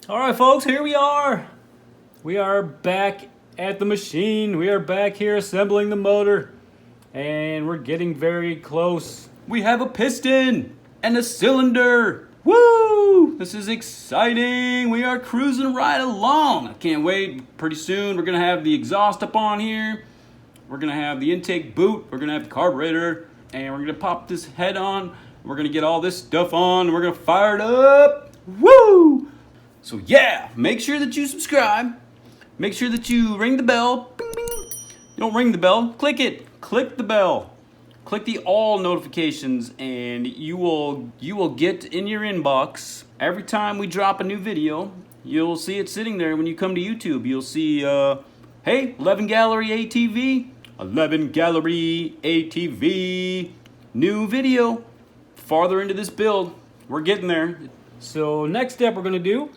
All right, folks, here we are. We are back at the machine. We are back here assembling the motor, and we're getting very close. We have a piston and a cylinder. Woo! This is exciting. We are cruising right along. I can't wait. Pretty soon we're gonna have the exhaust up on here. We're gonna have the intake boot. We're gonna have the carburetor, and we're gonna pop this head on. We're gonna get all this stuff on, and we're gonna fire it up. Woo! So yeah, make sure that you subscribe. Make sure that you ring the bell. Bing, bing. Don't ring the bell, click it. Click the bell. Click the all notifications, and you will get in your inbox every time we drop a new video. You'll see it sitting there when you come to YouTube. You'll see, hey, 11 gallery ATV, 11 gallery ATV, new video. Farther into this build, we're getting there. So next step we're going to do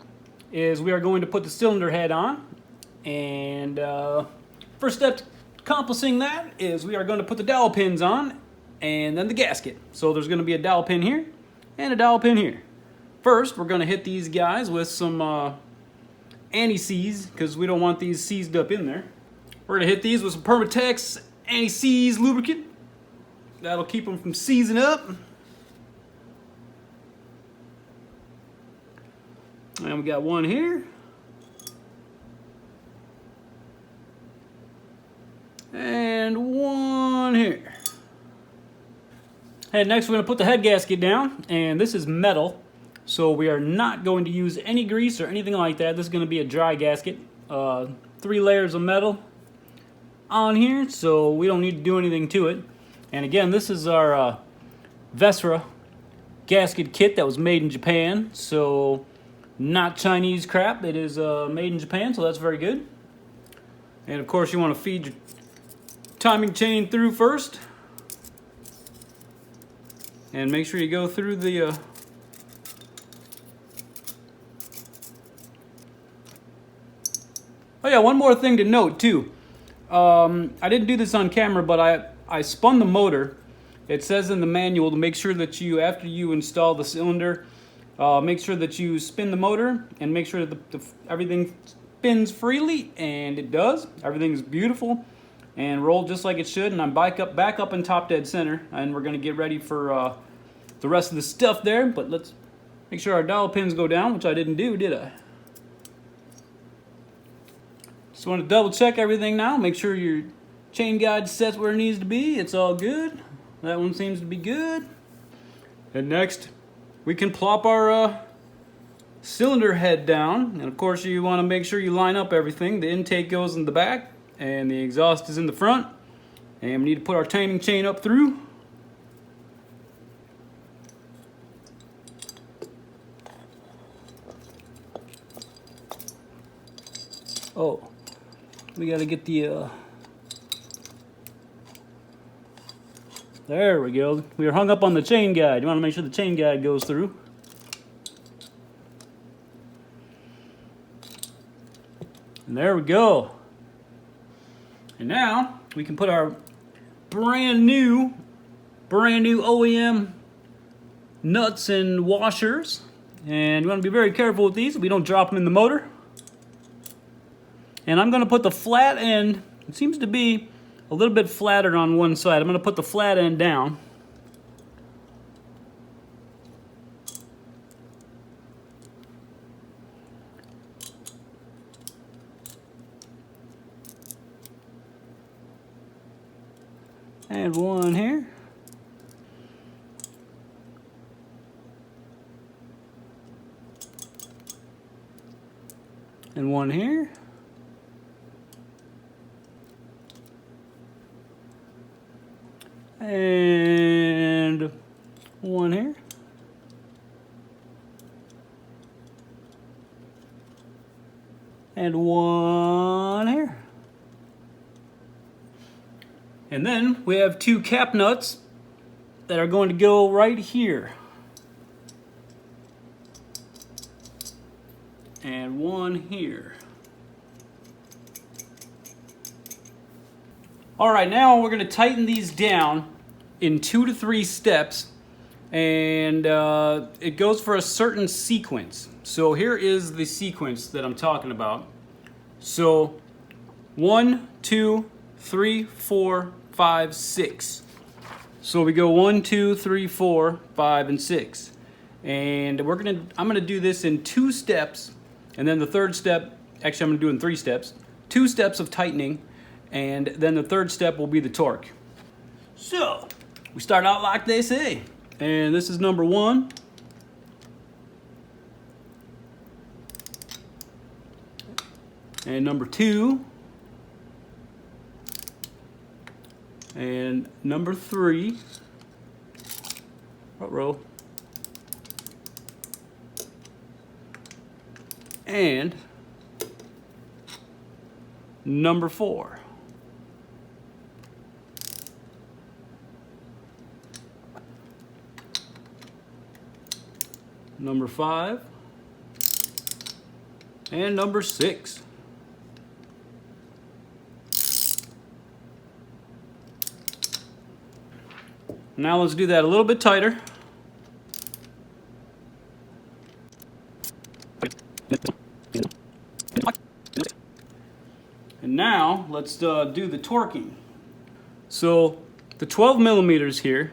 is we are going to put the cylinder head on, and first step to accomplishing that is we are going to put the dowel pins on and then the gasket. So there's going to be a dowel pin here and a dowel pin here. First we're going to hit these guys with some anti-seize, because we don't want these seized up in there. We're going to hit these with some Permatex anti-seize lubricant. That'll keep them from seizing up. And we got one here. And one here. And next we're going to put the head gasket down, and this is metal, so we are not going to use any grease or anything like that. This is going to be a dry gasket. 3 layers of metal on here, so we don't need to do anything to it. And again, this is our Vesra gasket kit that was made in Japan, so not Chinese crap. It is made in Japan, so that's very good. And of course you want to feed your timing chain through first, and make sure you go through the oh yeah, one more thing to note too. I didn't do this on camera, but I spun the motor. It says in the manual to make sure that you, after you install the cylinder, make sure that you spin the motor and make sure that everything spins freely, and it does. Everything's beautiful and rolled just like it should, and I'm back up in top dead center, and we're gonna get ready for the rest of the stuff there. But let's make sure our dowel pins go down, which I didn't do, did I? Just want to double check everything now, make sure your chain guide sets where it needs to be. It's all good. That one seems to be good. And next we can plop our cylinder head down, and of course you want to make sure you line up everything. The intake goes in the back and the exhaust is in the front, and we need to put our timing chain up through. Oh, we got to get the there we go. We are hung up on the chain guide. You want to make sure the chain guide goes through. And there we go. And now we can put our brand new OEM nuts and washers. And you want to be very careful with these so we don't drop them in the motor. And I'm going to put the flat end, it seems to be a little bit flatter on one side. I'm going to put the flat end down. And one here. And one here. And one here. And one here. And then we have 2 cap nuts that are going to go right here. And one here. All right, now we're going to tighten these down in 2 to 3 steps, and it goes for a certain sequence. So here is the sequence that I'm talking about. So 1, 2, 3, 4, 5, 6. So we go 1, 2, 3, 4, 5, and 6. And I'm gonna do this in 2 steps, and then the third step, actually I'm gonna do it in 3 steps. 2 steps of tightening, and then the third step will be the torque. So we start out like they say, and this is number 1. And number 2. And number 3. Front row. And number 4. Number 5. And number 6. Now let's do that a little bit tighter. And now let's do the torquing. So the 12 millimeters here,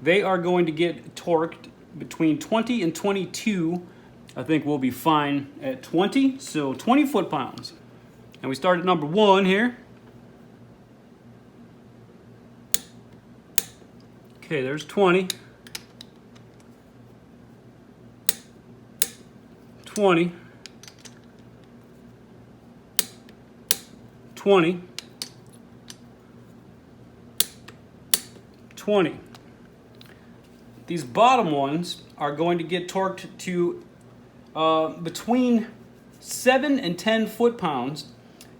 they are going to get torqued between 20 and 22. I think we'll be fine at 20, so 20 foot-pounds. And we start at number 1 here. Okay, there's 20. 20. 20. 20. These bottom ones are going to get torqued to between 7 and 10 foot-pounds,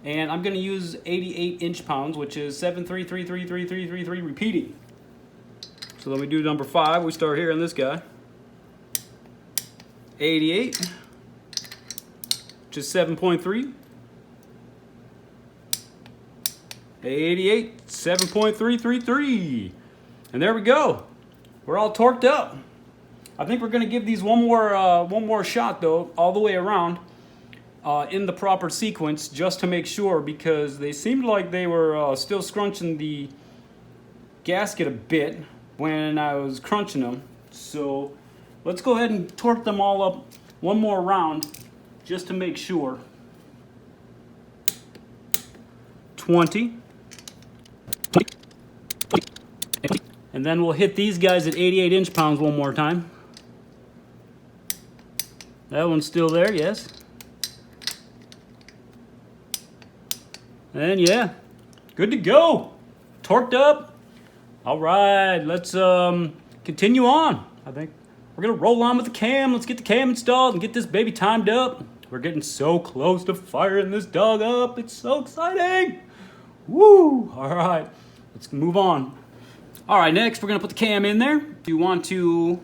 and I'm going to use 88 inch-pounds, which is 733333333 repeating. So then we do number 5. We start here on this guy. 88, which is 7.3. 88, 7.333. And there we go. We're all torqued up. I think we're going to give these one more shot though, all the way around in the proper sequence, just to make sure, because they seemed like they were still scrunching the gasket a bit when I was crunching them. So let's go ahead and torque them all up one more round just to make sure. 20. And then we'll hit these guys at 88 inch-pounds one more time. That one's still there, yes. And yeah, good to go. Torqued up. All right, let's continue on. I think we're gonna roll on with the cam. Let's get the cam installed and get this baby timed up. We're getting so close to firing this dog up. It's so exciting. Woo! All right, let's move on. All right, next we're gonna put the cam in there. You want to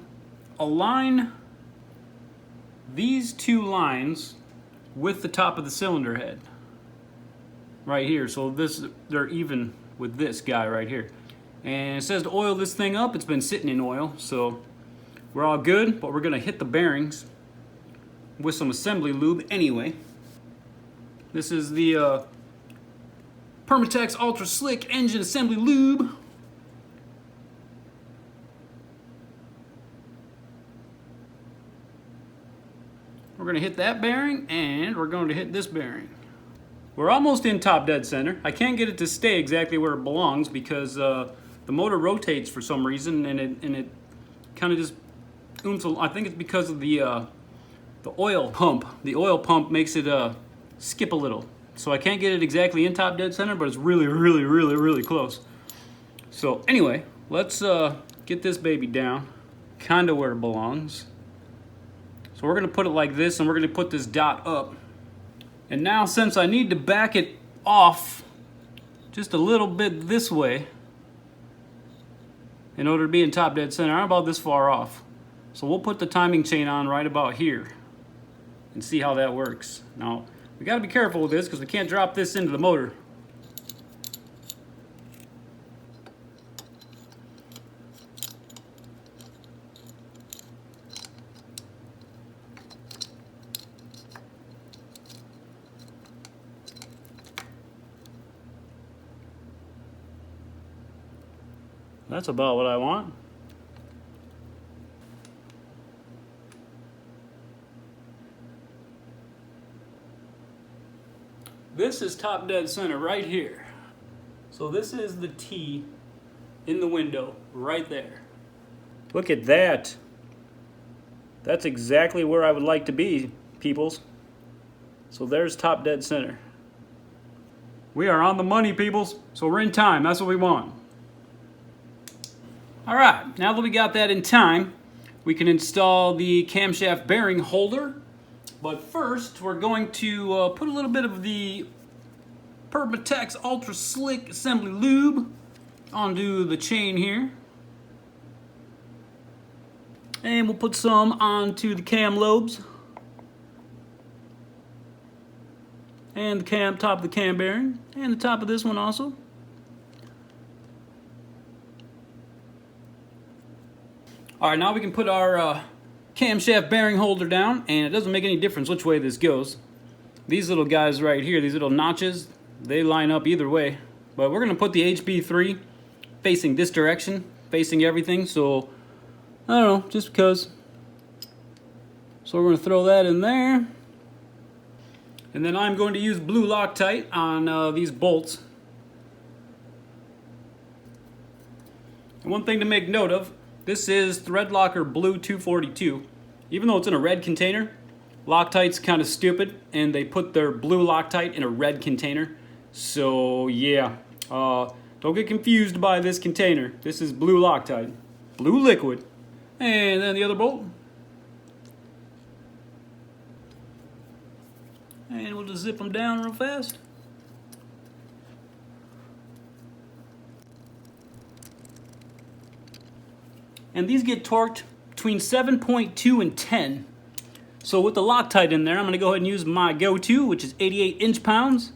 align these 2 lines with the top of the cylinder head right here. So they're even with this guy right here. And it says to oil this thing up. It's been sitting in oil, so we're all good, but we're gonna hit the bearings with some assembly lube anyway. This is the Permatex Ultra Slick Engine Assembly Lube. We're gonna hit that bearing, and we're going to hit this bearing. We're almost in top dead center. I can't get it to stay exactly where it belongs because the motor rotates for some reason, and it kind of just oomph. I think it's because of the oil pump. The oil pump makes it skip a little. So I can't get it exactly in top dead center, but it's really close. So anyway, let's get this baby down, kind of where it belongs. So we're gonna put it like this, and we're gonna put this dot up. And now, since I need to back it off just a little bit this way in order to be in top dead center, I'm about this far off. So we'll put the timing chain on right about here and see how that works. Now, we gotta be careful with this because we can't drop this into the motor. That's about what I want. This is top dead center right here. So this is the T in the window right there. Look at that. That's exactly where I would like to be, peoples. So there's top dead center. We are on the money, peoples. So we're in time. That's what we want. All right, now that we got that in time, we can install the camshaft bearing holder. But first, we're going to put a little bit of the Permatex Ultra Slick Assembly Lube onto the chain here. And we'll put some onto the cam lobes. And the top of the cam bearing. And the top of this one also. Alright, now we can put our camshaft bearing holder down, and it doesn't make any difference which way this goes. These little guys right here, these little notches, they line up either way. But we're going to put the HB3 facing this direction, facing everything, so I don't know, just because. So we're going to throw that in there. And then I'm going to use blue Loctite on these bolts. And one thing to make note of, this is Thread Locker Blue 242. Even though it's in a red container, Loctite's kind of stupid, and they put their blue Loctite in a red container. So yeah, don't get confused by this container. This is blue Loctite, blue liquid. And then the other bolt. And we'll just zip them down real fast. And these get torqued between 7.2 and 10. So with the Loctite in there, I'm going to go ahead and use my go-to, which is 88 inch-pounds,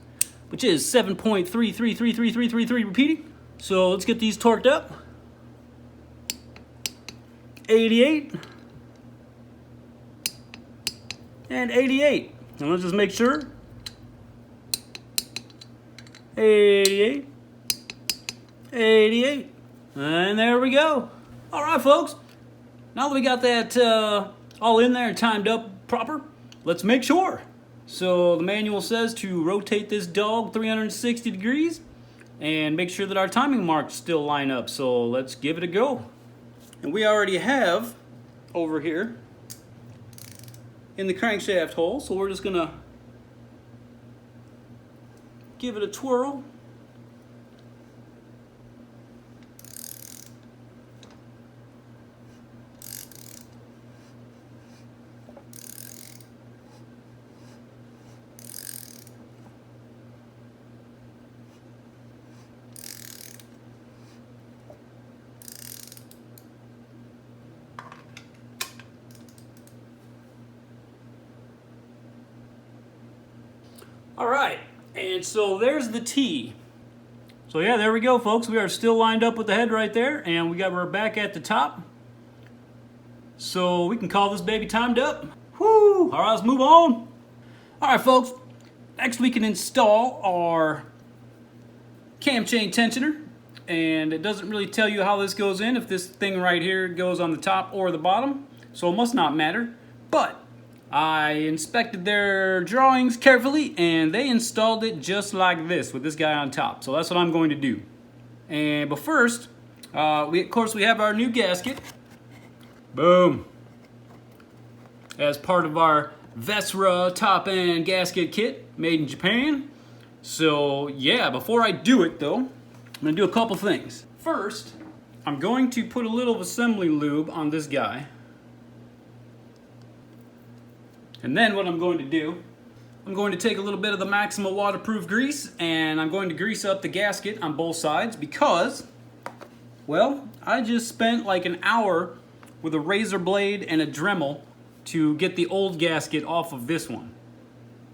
which is 7.333333 repeating. So let's get these torqued up. 88. And 88. And let's just make sure. 88. 88. And there we go. All right, folks. Now that we got that all in there and timed up proper, let's make sure. So the manual says to rotate this dog 360 degrees and make sure that our timing marks still line up. So let's give it a go. And we already have over here in the crankshaft hole, so we're just gonna give it a twirl. All right, and so there's the T. So yeah, there we go, folks. We are still lined up with the head right there, and we're back at the top. So we can call this baby timed up. Whoo! All right, let's move on. All right, folks. Next, we can install our cam chain tensioner, and it doesn't really tell you how this goes in, if this thing right here goes on the top or the bottom, so it must not matter. But I inspected their drawings carefully, and they installed it just like this with this guy on top. So that's what I'm going to do. But first, of course we have our new gasket. Boom. As part of our Vesra top end gasket kit made in Japan. So yeah, before I do it though, I'm going to do a couple things. First, I'm going to put a little assembly lube on this guy. And then what I'm going to do, I'm going to take a little bit of the Maxima waterproof grease, and I'm going to grease up the gasket on both sides because, well, I just spent like an hour with a razor blade and a Dremel to get the old gasket off of this one.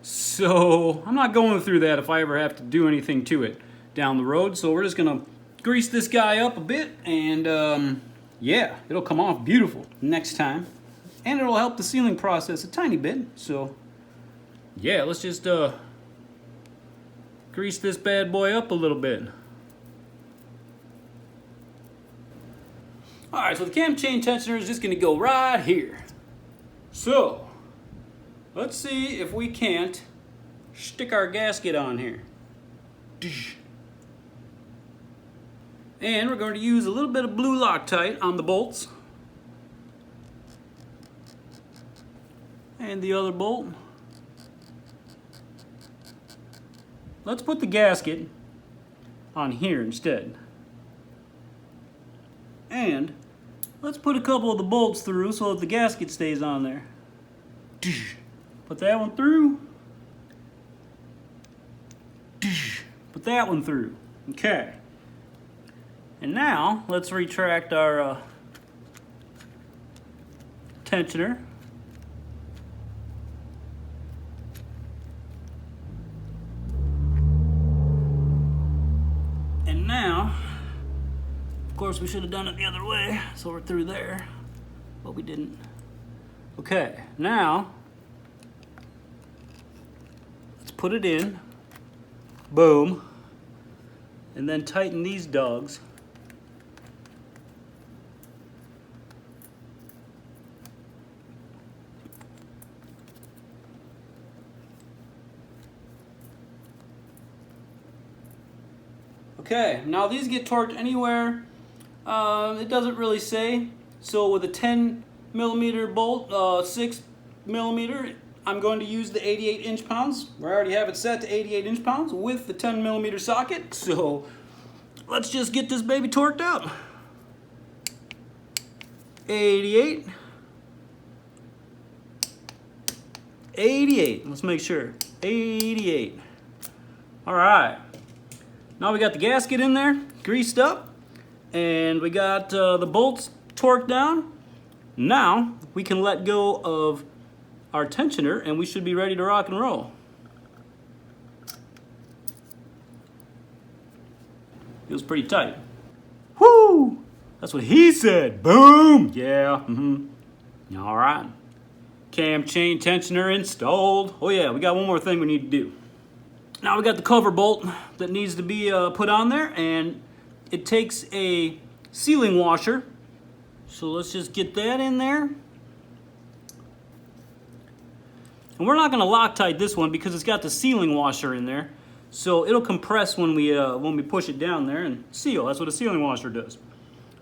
So I'm not going through that if I ever have to do anything to it down the road. So we're just gonna grease this guy up a bit, and yeah, it'll come off beautiful next time. And it'll help the sealing process a tiny bit. So yeah, let's just grease this bad boy up a little bit. All right, so the cam chain tensioner is just gonna go right here. So, let's see if we can't stick our gasket on here. And we're going to use a little bit of blue Loctite on the bolts. And the other bolt. Let's put the gasket on here instead. And let's put a couple of the bolts through so that the gasket stays on there. Put that one through. Put that one through. Okay. And now let's retract our tensioner. And now, of course, we should have done it the other way, so we're through there, but we didn't. Okay, now let's put it in. Boom. And then tighten these dogs. Okay, now these get torqued anywhere. It doesn't really say. So with a 10 millimeter bolt, 6 millimeter, I'm going to use the 88 inch-pounds. We already have it set to 88 inch-pounds with the 10 millimeter socket. So let's just get this baby torqued up. 88. 88. Let's make sure. 88. All right. Now we got the gasket in there, greased up, and we got the bolts torqued down. Now we can let go of our tensioner and we should be ready to rock and roll. Feels pretty tight. Whoo! That's what he said. Boom! Yeah. All right. Cam chain tensioner installed. Oh yeah, we got one more thing we need to do. Now we got the cover bolt that needs to be put on there, and it takes a sealing washer. So let's just get that in there. And we're not going to Loctite this one because it's got the sealing washer in there. So it'll compress when we push it down there and seal. That's what a sealing washer does.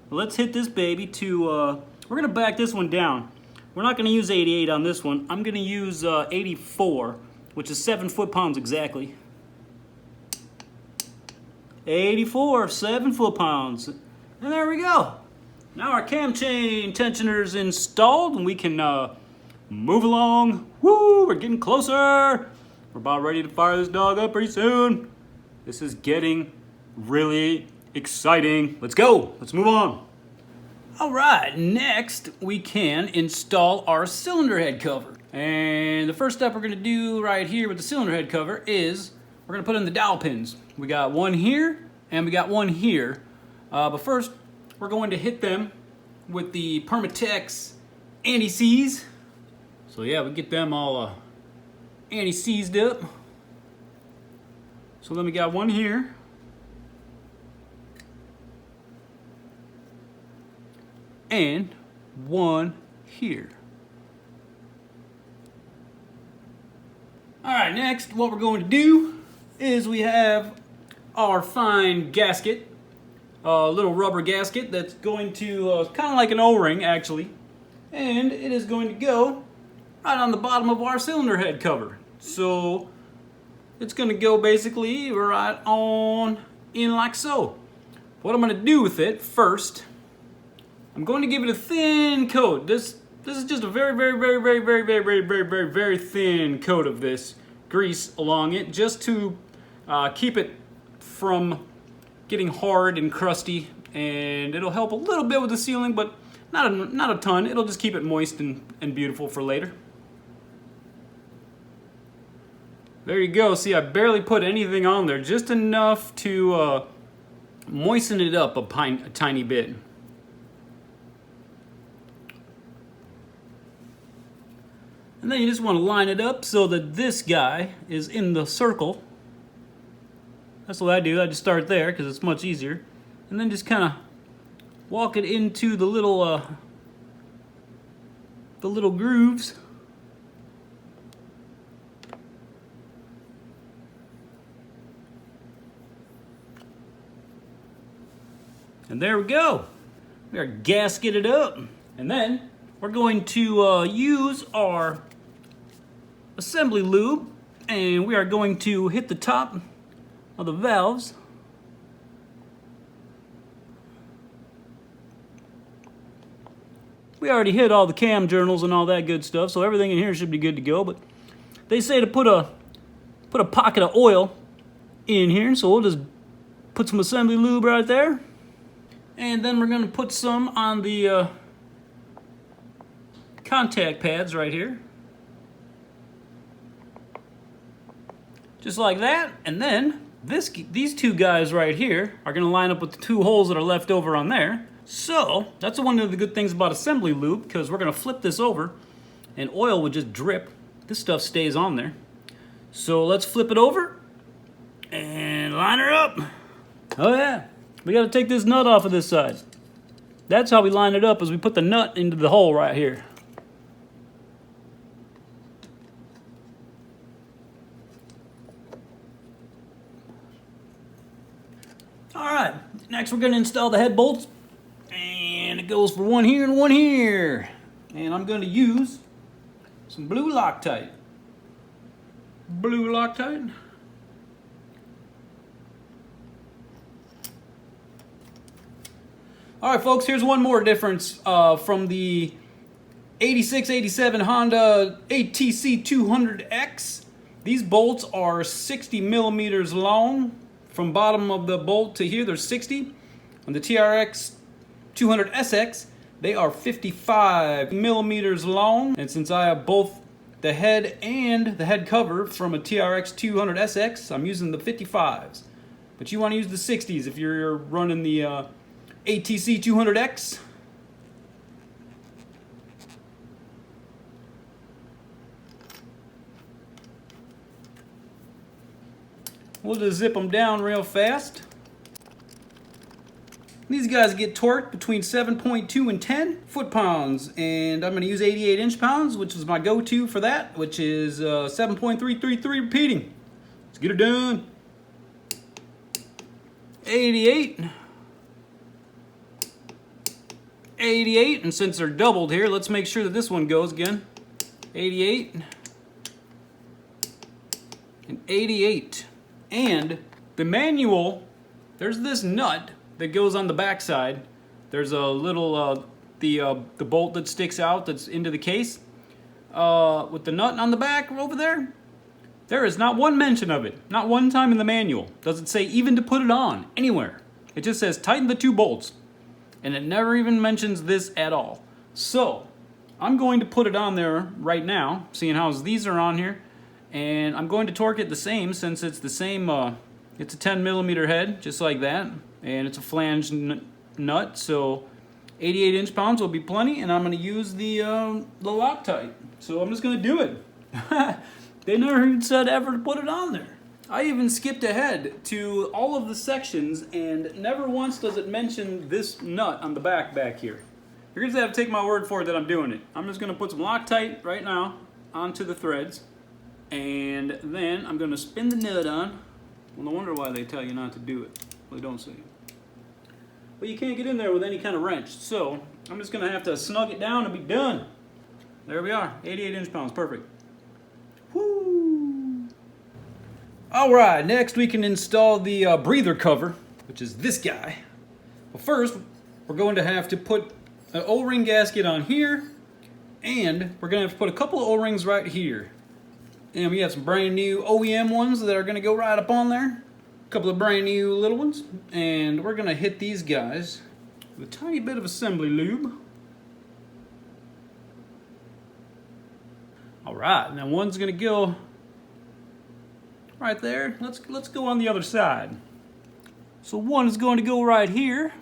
Let's hit this baby to, we're going to back this one down. We're not going to use 88 on this one. I'm going to use 84, which is 7 foot-pounds exactly. 84, 7 foot-pounds. And there we go. Now our cam chain tensioner is installed and we can move along. Woo, we're getting closer. We're about ready to fire this dog up pretty soon. This is getting really exciting. Let's go. Let's move on. All right, next we can install our cylinder head cover. And the first step we're gonna do right here with the cylinder head cover is we're gonna put in the dowel pins. We got one here and we got one here. But first, we're going to hit them with the Permatex anti-seize. So yeah, we get them all anti-seized up. So then we got one here. And one here. All right, next what we're going to do is we have our fine gasket, a little rubber gasket that's going to, kind of like an O-ring actually, and it is going to go right on the bottom of our cylinder head cover. So it's going to go basically right on in like so. What I'm going to do with it first, I'm going to give it a thin coat. This is just a very thin coat of this grease along it, just to keep it from getting hard and crusty, and it'll help a little bit with the sealing, but not a ton. It'll just keep it moist and beautiful for later. There you go. See, I barely put anything on there, just enough to moisten it up a tiny bit. And then you just want to line it up so that this guy is in the circle. That's what I do. I just start there because it's much easier. And then just kind of walk it into the little grooves. And there we go. We are gasketed up. And then we're going to use our assembly lube, and we are going to hit the top of the valves. We already hit all the cam journals and all that good stuff, so everything in here should be good to go. But they say to put a pocket of oil in here, so we'll just put some assembly lube right there. And then we're going to put some on the contact pads right here. Just like that. And then these two guys right here are going to line up with the two holes that are left over on there. So that's one of the good things about assembly lube, because we're going to flip this over and oil would just drip. This stuff stays on there. So let's flip it over and line her up. Oh yeah. We got to take this nut off of this side. That's how we line it up, is we put the nut into the hole right here. Alright, next we're going to install the head bolts. And it goes for one here and one here. And I'm going to use some blue Loctite. Blue Loctite. Alright folks, here's one more difference from the 86-87 Honda ATC 200X. These bolts are 60 millimeters long. From bottom of the bolt to here, they're 60. On the TRX 200SX, they are 55 millimeters long. And since I have both the head and the head cover from a TRX 200SX, I'm using the 55s. But you want to use the 60s if you're running the ATC 200X. We'll just zip them down real fast. These guys get torqued between 7.2 and 10 foot-pounds, and I'm going to use 88 inch-pounds, which is my go-to for that, which is 7.333 repeating. Let's get her done. 88. 88, and since they're doubled here, let's make sure that this one goes again. 88 and 88. And the manual, there's this nut that goes on the back side. There's a little the bolt that sticks out that's into the case with the nut on the back over there. There is not one mention of it, not one time in the manual. Doesn't say even to put it on anywhere. It just says tighten the two bolts. And it never even mentions this at all. So, I'm going to put it on there right now, seeing how these are on here. And I'm going to torque it the same, since it's the same, it's a 10 millimeter head, just like that. And it's a flange nut, so 88 inch-pounds will be plenty. And I'm going to use the Loctite. So I'm just going to do it. They never even said ever to put it on there. I even skipped ahead to all of the sections, and never once does it mention this nut on the back here. You're going to have to take my word for it that I'm doing it. I'm just going to put some Loctite right now onto the threads, and then I'm going to spin the nut on. Well, no wonder why they tell you not to do it. Well, they don't say it. But you can't get in there with any kind of wrench, so I'm just going to have to snug it down and be done. There we are, 88 inch-pounds, perfect. Woo! Alright, next we can install the breather cover, which is this guy. But first, we're going to have to put an O-ring gasket on here, and we're going to have to put a couple of O-rings right here. And we have some brand new OEM ones that are going to go right up on there. A couple of brand new little ones. And we're going to hit these guys with a tiny bit of assembly lube. Alright, now one's going to go right there. Let's go on the other side. So one is going to go right here,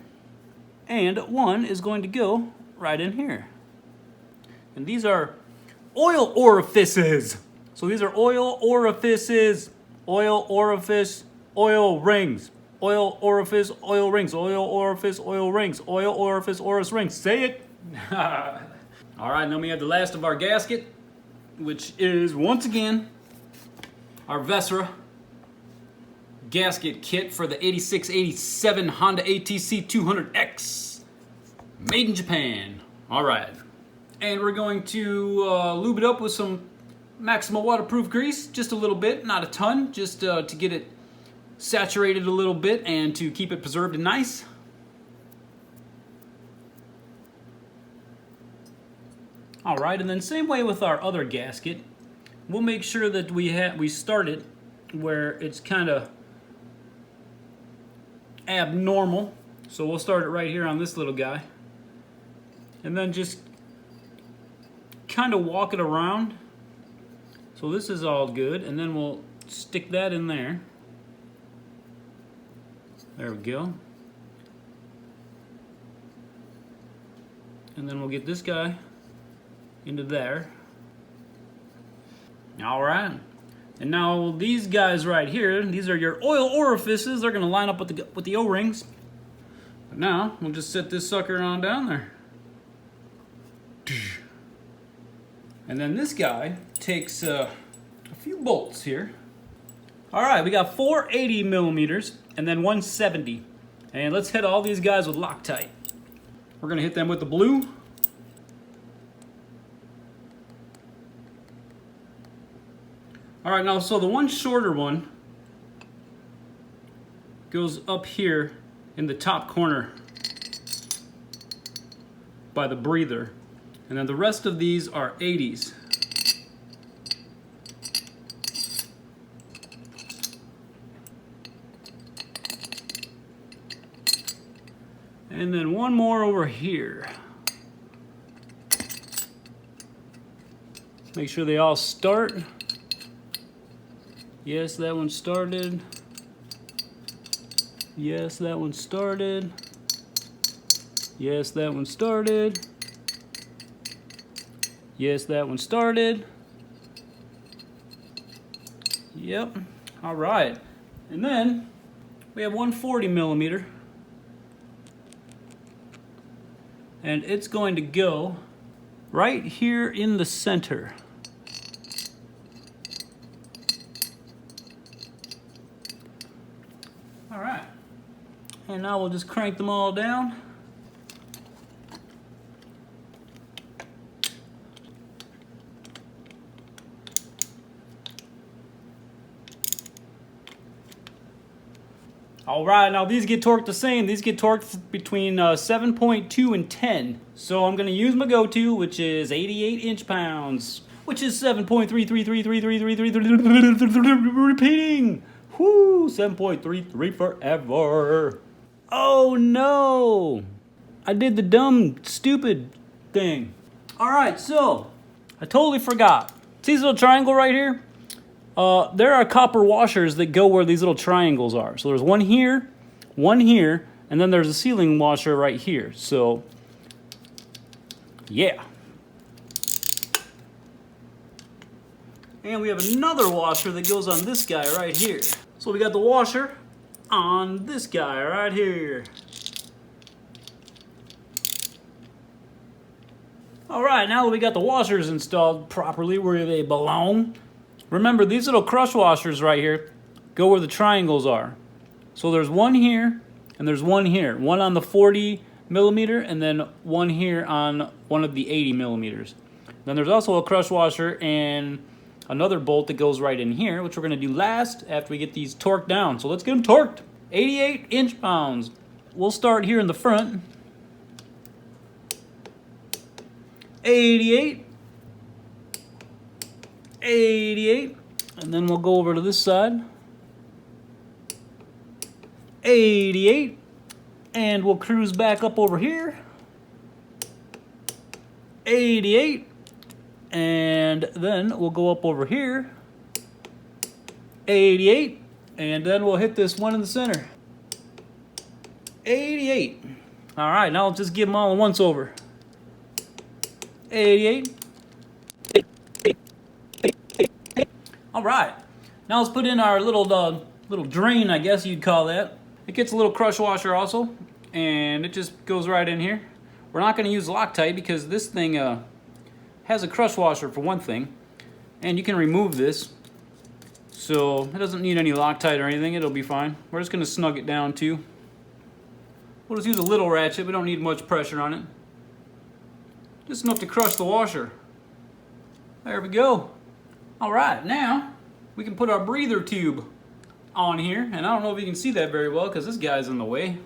and one is going to go right in here. And these are oil orifices. So these are oil orifices, oil orifice, oil rings. Oil orifice, oil rings, oil orifice, oil rings, oil orifice, oris rings. Say it. All right, then we have the last of our gasket, which is once again our Vesra gasket kit for the 86-87 Honda ATC 200X, made in Japan. All right, and we're going to lube it up with some Maxima waterproof grease, just a little bit, not a ton, just to get it saturated a little bit and to keep it preserved and nice. All right, and then same way with our other gasket, we'll make sure that we start it where it's kind of abnormal. So we'll start it right here on this little guy, and then just kind of walk it around. So this is all good, and then we'll stick that in there. There we go. And then we'll get this guy into there. All right. And now these guys right here, these are your oil orifices. They're gonna line up with the O-rings. But now we'll just set this sucker on down there. And then this guy takes a few bolts here. All right, we got 4 80 millimeters and then 1 70. And let's hit all these guys with Loctite. We're gonna hit them with the blue. All right, now so the one shorter one goes up here in the top corner by the breather. And then the rest of these are 80s. And then one more over here. Make sure they all start. Yes, that one started. Yes, that one started. Yes, that one started. Yes, that one started. Yep. All right. And then we have 140 millimeter. And it's going to go right here in the center. All right. And now we'll just crank them all down. All right, now these get torqued the same. These get torqued between 7.2 and 10. So I'm gonna use my go-to, which is 88 inch-pounds, which is 7.3333333 repeating. Whoo, 7.33 forever. Oh no, I did the dumb, stupid thing. All right, so I totally forgot. See this little triangle right here? There are copper washers that go where these little triangles are. So there's one here, and then there's a sealing washer right here. So, yeah. And we have another washer that goes on this guy right here. So we got the washer on this guy right here. All right, now that we got the washers installed properly where they belong, remember, these little crush washers right here go where the triangles are. So there's one here, and there's one here. One on the 40 millimeter, and then one here on one of the 80 millimeters. Then there's also a crush washer and another bolt that goes right in here, which we're going to do last after we get these torqued down. So let's get them torqued. 88 inch-pounds. We'll start here in the front. 88. 88, and then we'll go over to this side. 88, and we'll cruise back up over here. 88, and then we'll go up over here. 88, and then we'll hit this one in the center. 88. All right, now let's just give them all a once over. 88. All right, now let's put in our little drain, I guess you'd call that. It gets a little crush washer also, and it just goes right in here. We're not going to use Loctite because this thing has a crush washer for one thing, and you can remove this, so it doesn't need any Loctite or anything. It'll be fine. We're just going to snug it down too. We'll just use a little ratchet. We don't need much pressure on it. Just enough to crush the washer. There we go. All right, now we can put our breather tube on here, and I don't know if you can see that very well because this guy's in the way.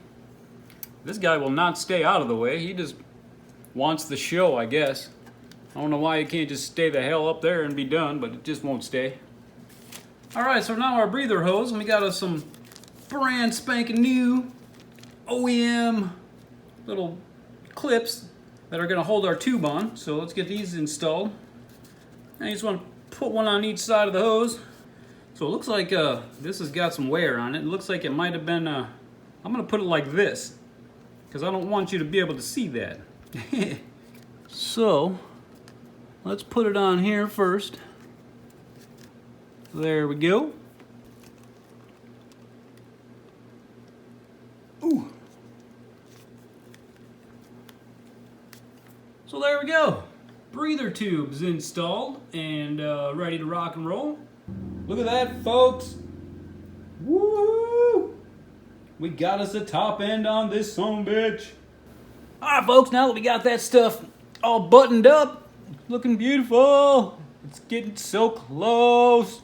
This guy will not stay out of the way. He just wants the show, I guess. I don't know why he can't just stay the hell up there and be done, but it just won't stay. All right, so now our breather hose, and we got us some brand spanking new OEM little clips that are going to hold our tube on. So let's get these installed. I just want to put one on each side of the hose. So it looks like this has got some wear on it. It looks like it might have been, I'm going to put it like this because I don't want you to be able to see that. So let's put it on here first. There we go. Ooh. So there we go. Breather tubes installed and ready to rock and roll. Look at that, folks. Woo! We got us a top end on this son-bitch. Alright, folks, now that we got that stuff all buttoned up, looking beautiful, it's getting so close.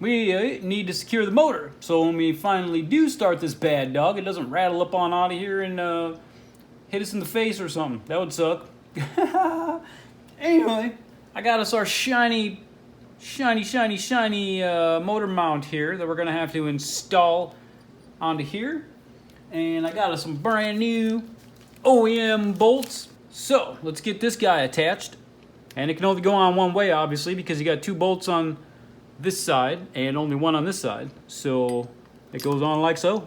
We need to secure the motor, so when we finally do start this bad dog, it doesn't rattle up on out of here and hit us in the face or something. That would suck. Anyway, I got us our shiny motor mount here that we're gonna have to install onto here, and I got us some brand new OEM bolts. So let's get this guy attached, and it can only go on one way, obviously, because you got two bolts on this side and only one on this side. So it goes on like so,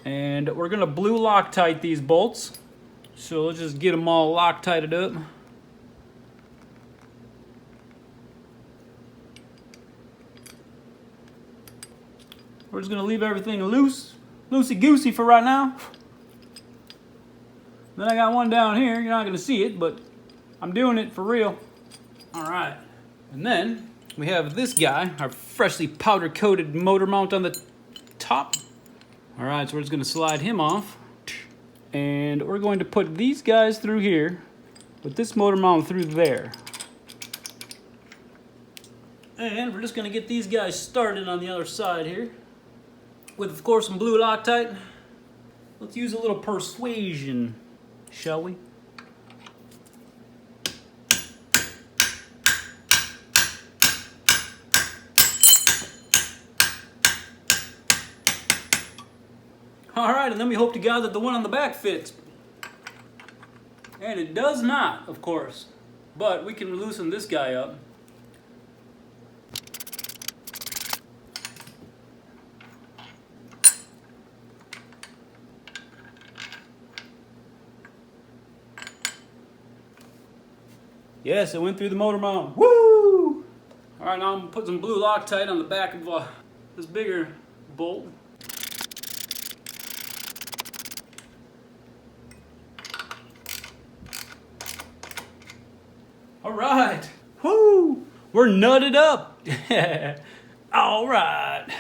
and we're gonna blue Loctite these bolts. So let's just get them all Loctited up. We're just gonna leave everything loosey-goosey for right now. Then I got one down here. You're not gonna see it, but I'm doing it for real. All right, and then we have this guy, our freshly powder-coated motor mount on the top. All right, so we're just gonna slide him off. And we're going to put these guys through here, with this motor mount through there. And we're just gonna get these guys started on the other side here. With, of course, some blue Loctite. Let's use a little persuasion, shall we? Alright, and then we hope to God that the one on the back fits. And it does not, of course. But we can loosen this guy up. Yes, it went through the motor mount. Woo! Alright, now I'm going to put some blue Loctite on the back of this bigger bolt. Alright! Woo! We're nutted up! Alright!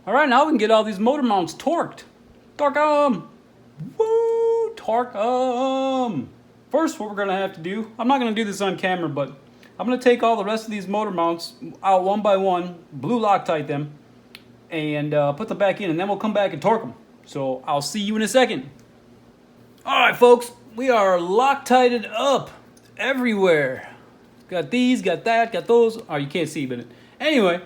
Alright, now we can get all these motor mounts torqued. Torque 'em! Woo! Torque 'em! First, what we're going to have to do, I'm not going to do this on camera, but I'm going to take all the rest of these motor mounts out one by one, blue Loctite them, and put them back in, and then we'll come back and torque them. So I'll see you in a second. Alright, folks, we are Loctited up everywhere. Got these, got that, got those. Oh, you can't see, but anyway,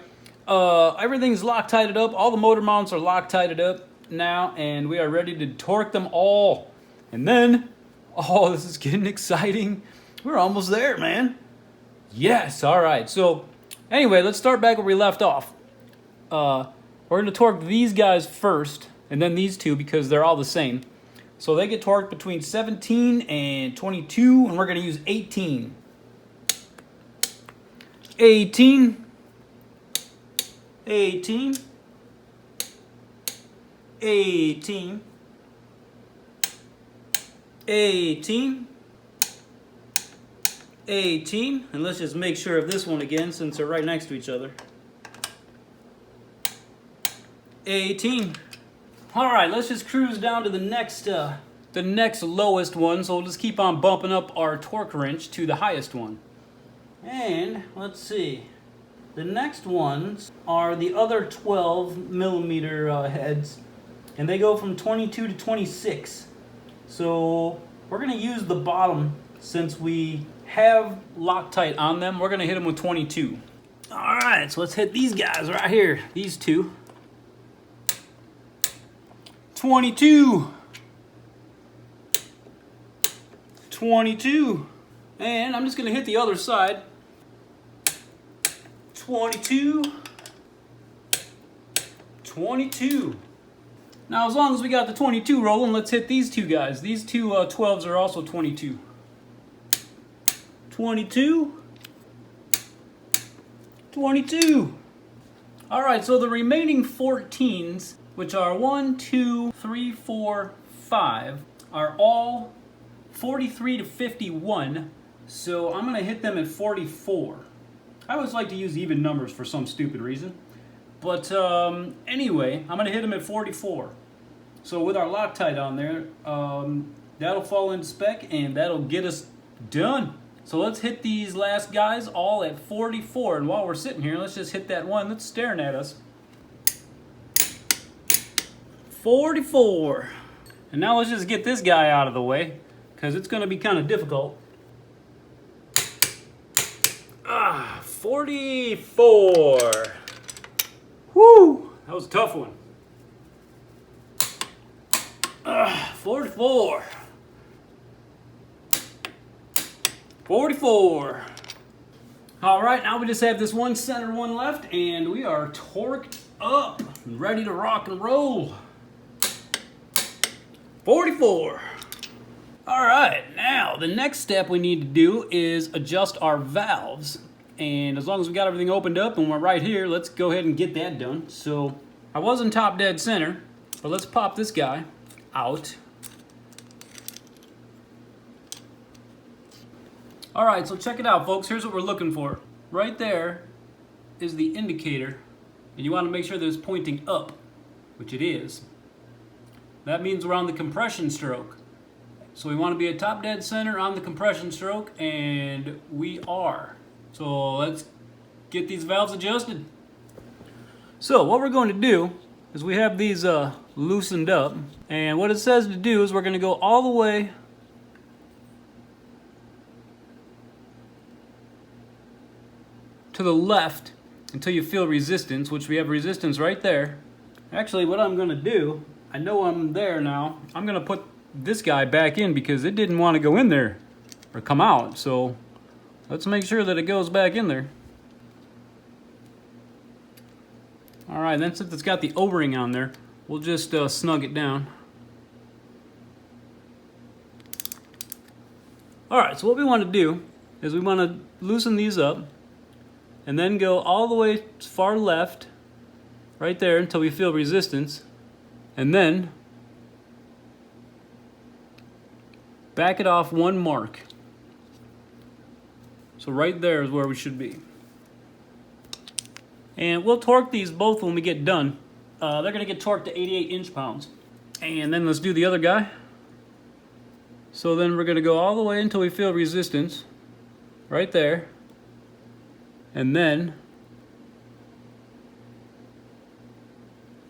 everything's Loctited up. All the motor mounts are Loctited up now, and we are ready to torque them all. And then, oh, this is getting exciting. We're almost there, man. Yes, all right. So, anyway, let's start back where we left off. We're going to torque these guys first, and then these two, because they're all the same. So they get torqued between 17 and 22, and we're going to use 18. 18. 18. 18, 18, 18, and let's just make sure of this one again since they're right next to each other. 18. All right, let's just cruise down to the next lowest one. So we'll just keep on bumping up our torque wrench to the highest one. And let's see. The next ones are the other 12 millimeter heads, and they go from 22 to 26. So we're gonna use the bottom since we have Loctite on them. We're gonna hit them with 22. All right, so let's hit these guys right here. These two. 22. 22. And I'm just gonna hit the other side. 22. 22. Now, as long as we got the 22 rolling, let's hit these two guys. These two 12s are also 22. 22. 22. All right, so the remaining 14s, which are 1, 2, 3, 4, 5, are all 43 to 51. So I'm gonna hit them at 44. I always like to use even numbers for some stupid reason. But anyway, I'm gonna hit them at 44. So with our Loctite on there, that'll fall into spec and that'll get us done. So let's hit these last guys all at 44. And while we're sitting here, let's just hit that one that's staring at us. 44. And now let's just get this guy out of the way, because it's gonna be kind of difficult. 44. Woo! That was a tough one. 44. 44. All right, now we just have this one center one left, and we are torqued up and ready to rock and roll. 44. All right, now the next step we need to do is adjust our valves. And as long as we got everything opened up and we're right here, let's go ahead and get that done. So I wasn't top dead center, but let's pop this guy out. All right, so check it out, folks. Here's what we're looking for. Right there is the indicator, and you want to make sure that it's pointing up, which it is. That means we're on the compression stroke. So we want to be a top dead center on the compression stroke, and we are. So let's get these valves adjusted. So what we're going to do is we have these loosened up, and what it says to do is we're going to go all the way to the left until you feel resistance, which we have resistance right there. Actually, what I'm going to do, I know I'm there now, I'm going to put this guy back in because it didn't want to go in there or come out. So let's make sure that it goes back in there. All right, then since it's got the O-ring on there, we'll just snug it down. All right, so what we want to do is we want to loosen these up and then go all the way far left, right there until we feel resistance, and then back it off one mark. So right there is where we should be. And we'll torque these both when we get done. They're going to get torqued to 88 inch-pounds. And then let's do the other guy. So then we're going to go all the way until we feel resistance, right there. And then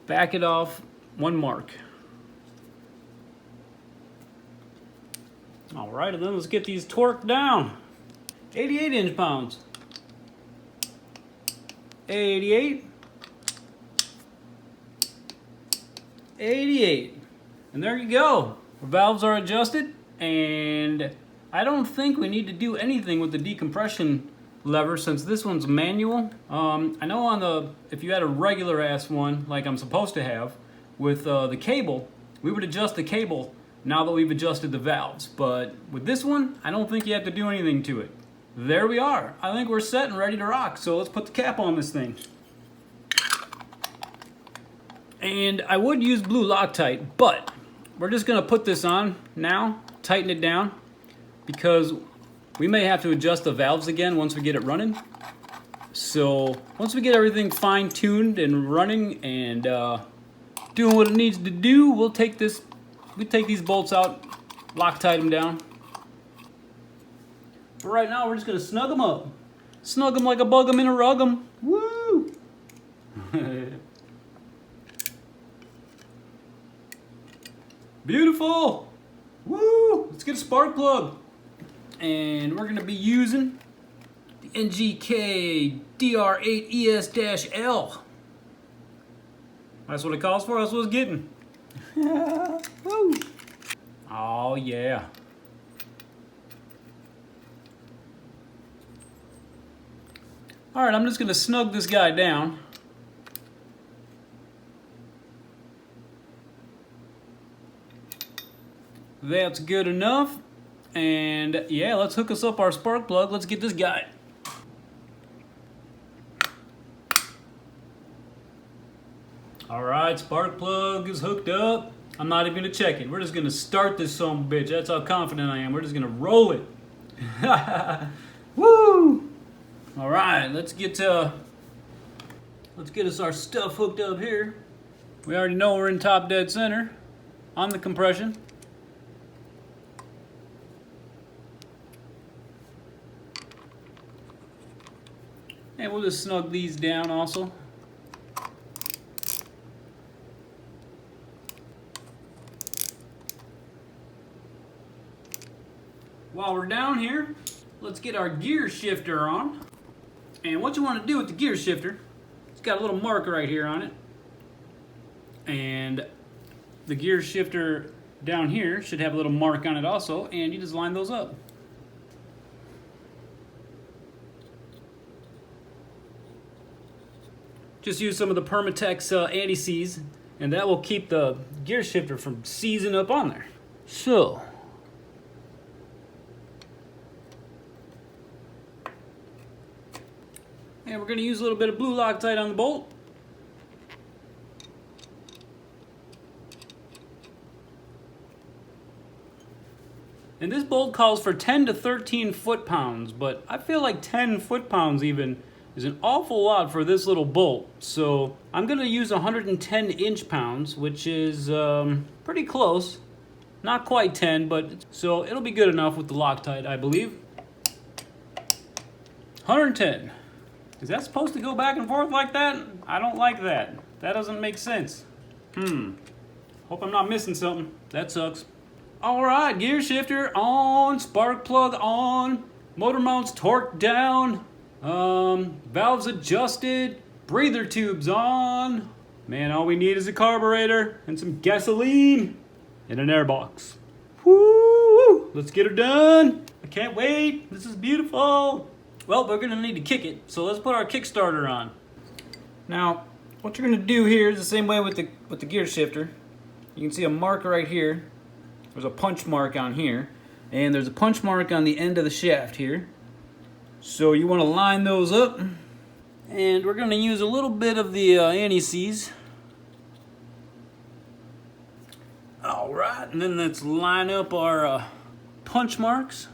back it off one mark. All right, and then let's get these torqued down. 88 inch-pounds. 88. 88. And there you go. The valves are adjusted, and I don't think we need to do anything with the decompression lever since this one's manual. I know on the, if you had a regular ass one like I'm supposed to have with the cable, we would adjust the cable now that we've adjusted the valves. But with this one, I don't think you have to do anything to it. There we are. I think we're set and ready to rock. So let's put the cap on this thing. And I would use blue Loctite, but we're just gonna put this on now, tighten it down, because we may have to adjust the valves again once we get it running. So once we get everything fine-tuned and running and doing what it needs to do, we take these bolts out, Loctite them down. But right now we're just gonna snug them up. Snug them like a bug 'em in a rug 'em. Woo! Beautiful! Woo! Let's get a spark plug. And we're gonna be using the NGK DR8ES-L. That's what it calls for, that's what it's getting. Woo! Oh yeah. Alright, I'm just gonna snug this guy down. That's good enough. And yeah, let's hook us up our spark plug. Let's get this guy. Alright, spark plug is hooked up. I'm not even gonna check it. We're just gonna start this son of a bitch. That's how confident I am. We're just gonna roll it. Woo! Alright, let's get us our stuff hooked up here. We already know we're in top dead center on the compression. And we'll just snug these down also. While we're down here, let's get our gear shifter on. And what you want to do with the gear shifter, it's got a little marker right here on it. And the gear shifter down here should have a little mark on it also, and you just line those up. Just use some of the Permatex anti-seize, and that will keep the gear shifter from seizing up on there. So, and we're going to use a little bit of blue Loctite on the bolt. And this bolt calls for 10 to 13 foot-pounds, but I feel like 10 foot-pounds even is an awful lot for this little bolt. So I'm going to use 110 inch-pounds, which is pretty close. Not quite 10, but so it'll be good enough with the Loctite, I believe. 110. Is that supposed to go back and forth like that? I don't like that. That doesn't make sense. Hope I'm not missing something. That sucks. Alright, gear shifter on, spark plug on, motor mounts torqued down, valves adjusted, breather tubes on. Man, all we need is a carburetor and some gasoline and an airbox. Woo! Let's get her done. I can't wait. This is beautiful. Well, we're gonna need to kick it, so let's put our Kickstarter on. Now, what you're gonna do here is the same way with the gear shifter. You can see a marker right here. There's a punch mark on here, and there's a punch mark on the end of the shaft here. So you want to line those up, and we're gonna use a little bit of the anti-seize. All right, and then let's line up our punch marks.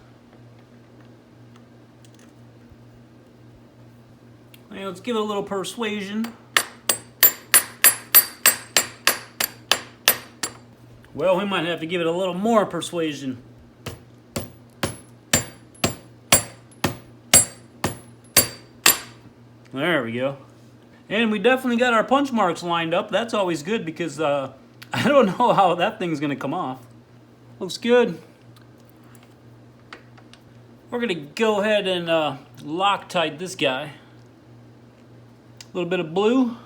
And let's give it a little persuasion. Well, we might have to give it a little more persuasion. There we go. And we definitely got our punch marks lined up. That's always good because I don't know how that thing's gonna come off. Looks good. We're gonna go ahead and Loctite this guy. A little bit of blue.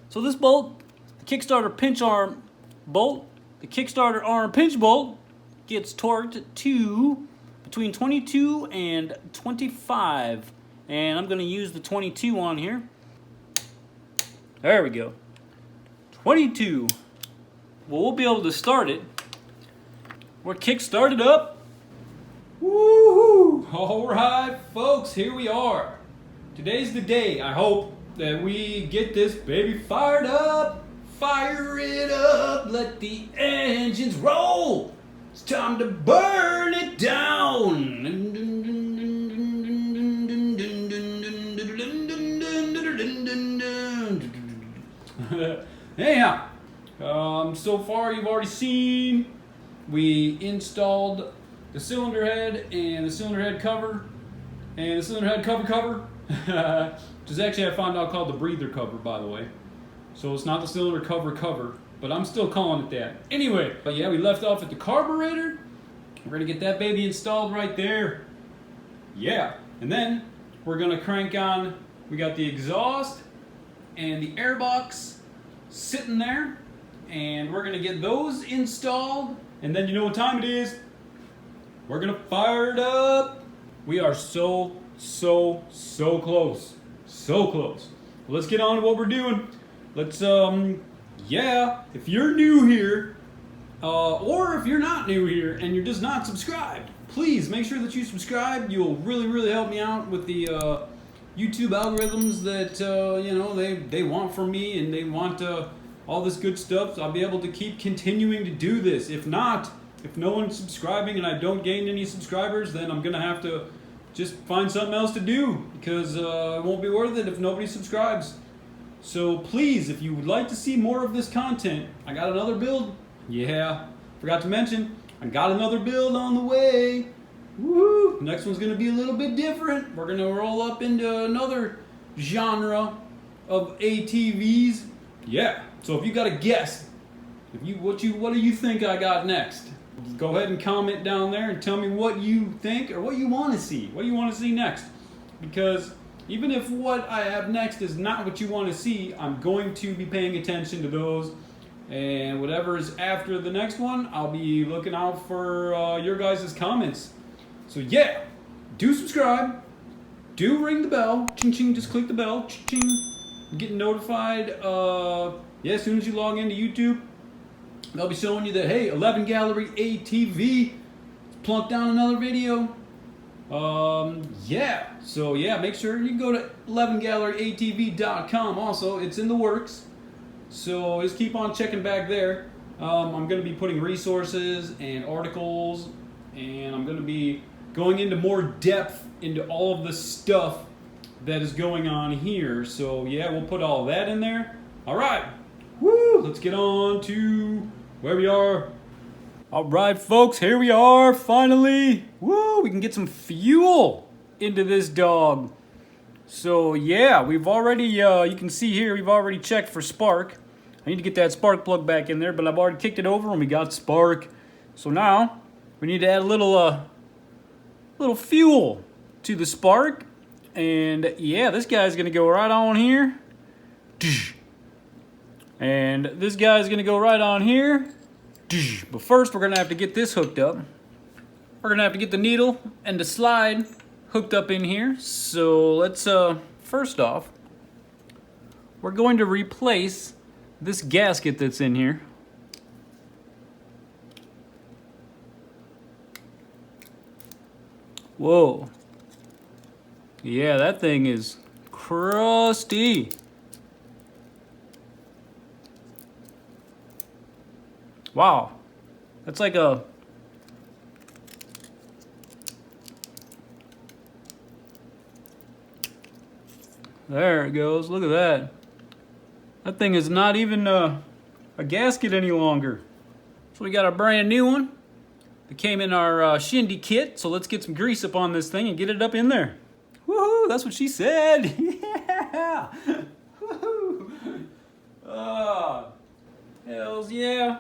So this bolt, the Kickstarter pinch arm bolt, the Kickstarter arm pinch bolt gets torqued to between 22 and 25. And I'm going to use the 22 on here. There we go. 22. Well, we'll be able to start it. We're kick started up. Woohoo! All right, folks, here we are. Today's the day, I hope, that we get this baby fired up. Fire it up, let the engines roll. It's time to burn it down. Anyhow, so far you've already seen we installed the cylinder head and the cylinder head cover and the cylinder head cover, which is actually I found out called the breather cover, by the way. So it's not the cylinder cover, but I'm still calling it that. Anyway, but yeah, we left off at the carburetor. We're gonna get that baby installed right there. Yeah, and then we're gonna crank on. We got the exhaust and the airbox sitting there, and we're gonna get those installed. And then you know what time it is. We're gonna fire it up. We are so close. So close. Well, let's get on to what we're doing. Let's, yeah, if you're new here, or if you're not new here and you're just not subscribed, please make sure that you subscribe. You'll really help me out with the YouTube algorithms that, you know, they want from me, and they want all this good stuff. So I'll be able to keep continuing to do this. If not, if no one's subscribing and I don't gain any subscribers, then I'm gonna have to just find something else to do, because it won't be worth it if nobody subscribes. So please, if you would like to see more of this content, I got another build. Yeah, forgot to mention, I got another build on the way. Woo! Next one's gonna be a little bit different. We're gonna roll up into another genre of ATVs. Yeah. So if you got a guess, what do you think I got next? Go ahead and comment down there and tell me what you think or what you want to see. What do you want to see next? Because even if what I have next is not what you want to see, I'm going to be paying attention to those. And whatever is after the next one, I'll be looking out for your guys' comments. So yeah, do subscribe. Do ring the bell. Ching ching, just click the bell. Ching ching. Get notified. Yeah, as soon as you log into YouTube, they'll be showing you that, hey, 11 Gallery ATV. Plunk down another video. Yeah, so yeah, make sure you go to 11galleryatv.com. Also, it's in the works, so just keep on checking back there. I'm going to be putting resources and articles, and I'm going to be going into more depth into all of the stuff that is going on here. So yeah, we'll put all that in there. All right, woo, let's get on to where we are. All right, folks, here we are, finally. Woo, we can get some fuel into this dog. So yeah, we've already, you can see here, we've already checked for spark. I need to get that spark plug back in there, but I've already kicked it over and we got spark. So now, we need to add a little fuel to the spark. And yeah, this guy's gonna go right on here. And this guy's gonna go right on here. But first, we're gonna have to get this hooked up. We're gonna have to get the needle and the slide hooked up in here. So let's, first off, we're going to replace this gasket that's in here. Whoa. Yeah, that thing is crusty. Wow, that's like a... There it goes, look at that. That thing is not even a gasket any longer. So we got a brand new one. It came in our shindy kit, so let's get some grease up on this thing and get it up in there. Woohoo, that's what she said. Yeah. Woohoo. Hells yeah.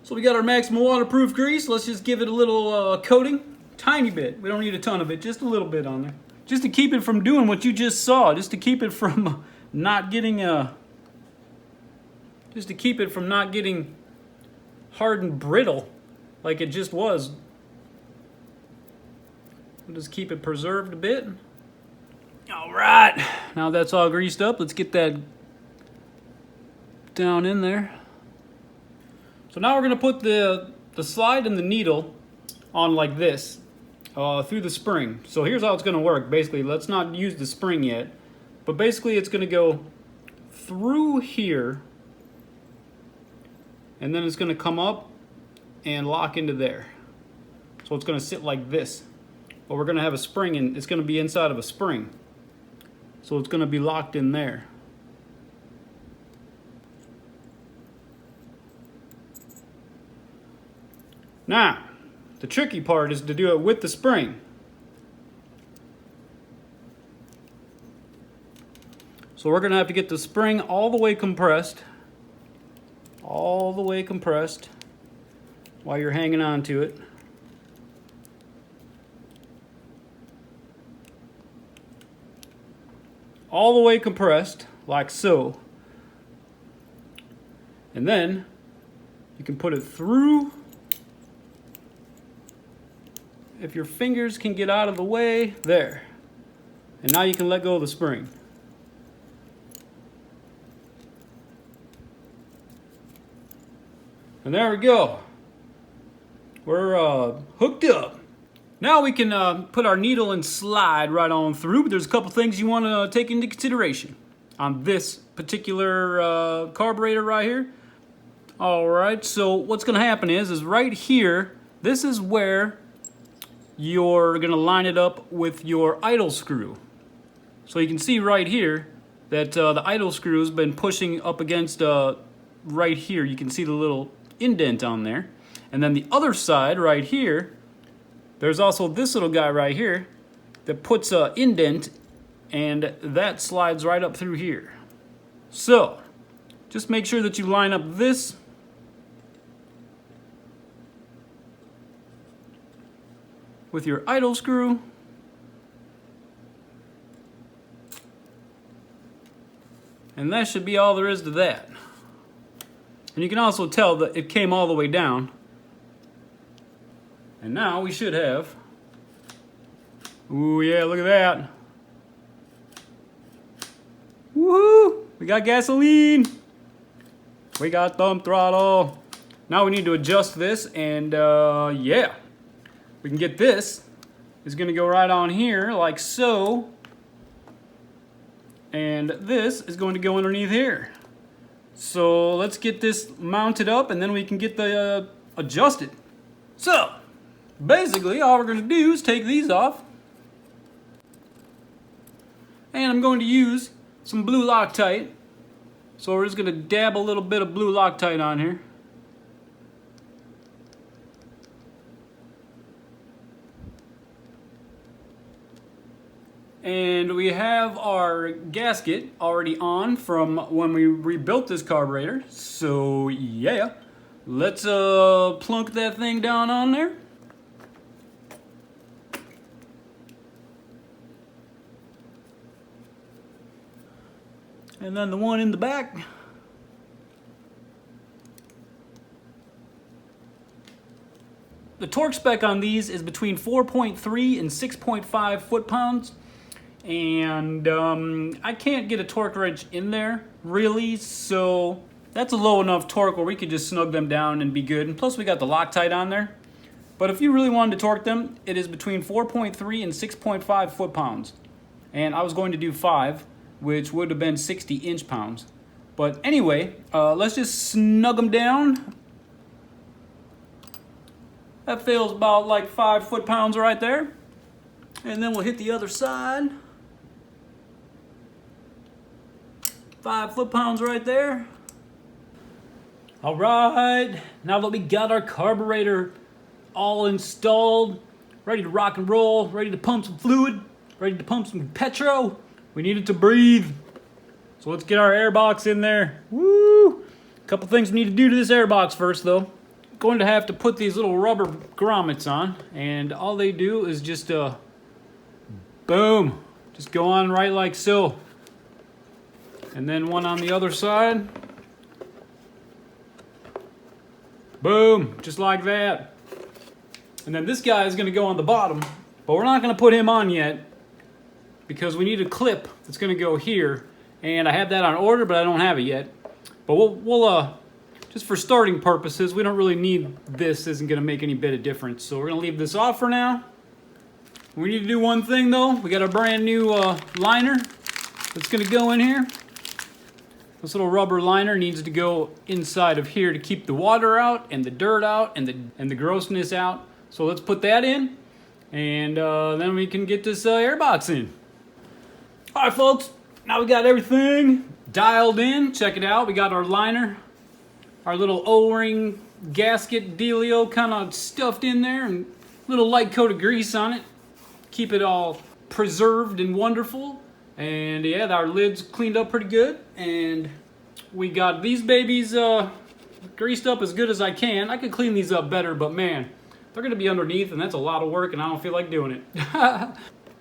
So we got our maximum waterproof grease. Let's just give it a little coating. Tiny bit. We don't need a ton of it. Just a little bit on there. Just to keep it from doing what you just saw. Just to keep it from not getting just to keep it from not getting hard and brittle like it just was. We'll just keep it preserved a bit. All right. Now that's all greased up. Let's get that down in there. So now we're going to put the slide and the needle on like this through the spring. So here's how it's going to work. Basically, let's not use the spring yet, but basically it's going to go through here, and then it's going to come up and lock into there. So it's going to sit like this, but we're going to have a spring, and it's going to be inside of a spring. So it's going to be locked in there. Now, the tricky part is to do it with the spring. So we're going to have to get the spring all the way compressed. All the way compressed while you're hanging on to it. All the way compressed, like so. And then you can put it through. If your fingers can get out of the way, there. And now you can let go of the spring. And there we go. We're hooked up. Now we can put our needle and slide right on through, but there's a couple things you want to take into consideration on this particular carburetor right here. Alright, so what's going to happen is right here, this is where you're going to line it up with your idle screw. So you can see right here that the idle screw has been pushing up against right here. You can see the little indent on there. And then the other side right here, there's also this little guy right here that puts an indent, and that slides right up through here. So just make sure that you line up this with your idle screw. And that should be all there is to that. And you can also tell that it came all the way down. And now we should have, ooh yeah, look at that. Woohoo! We got gasoline. We got thumb throttle. Now we need to adjust this, and yeah. We can get this. It's going to go right on here like so. And this is going to go underneath here. So let's get this mounted up, and then we can get the adjusted. So basically all we're going to do is take these off. And I'm going to use some blue Loctite. So we're just going to dab a little bit of blue Loctite on here. And we have our gasket already on from when we rebuilt this carburetor. So yeah, let's plunk that thing down on there. And then the one in the back. The torque spec on these is between 4.3 and 6.5 foot-pounds. And I can't get a torque wrench in there, really, so that's a low enough torque where we could just snug them down and be good. And plus we got the Loctite on there. But if you really wanted to torque them, it is between 4.3 and 6.5 foot-pounds. And I was going to do 5, which would have been 60 inch-pounds. But anyway, let's just snug them down. That feels about like 5 foot-pounds right there. And then we'll hit the other side. 5 foot-pounds right there. All right, now that we got our carburetor all installed, ready to rock and roll, ready to pump some fluid, ready to pump some petro, we need it to breathe. So let's get our air box in there. Woo! A couple things we need to do to this air box first, though. Going to have to put these little rubber grommets on, and all they do is just boom, just go on right like so. And then one on the other side. Boom, just like that. And then this guy is going to go on the bottom, but we're not going to put him on yet because we need a clip that's going to go here, and I have that on order, but I don't have it yet. But we'll just for starting purposes. We don't really need this. Isn't going to make any bit of difference. So we're going to leave this off for now. We need to do one thing though. We got a brand new liner that's going to go in here. This little rubber liner needs to go inside of here to keep the water out and the dirt out and the grossness out. So let's put that in, and then we can get this airbox in. All right, folks. Now we got everything dialed in. Check it out. We got our liner, our little O-ring gasket dealio kind of stuffed in there, and a little light coat of grease on it. Keep it all preserved and wonderful. And yeah, our lid's cleaned up pretty good. And we got these babies greased up as good as I can. I could clean these up better, but man, they're gonna be underneath and that's a lot of work and I don't feel like doing it.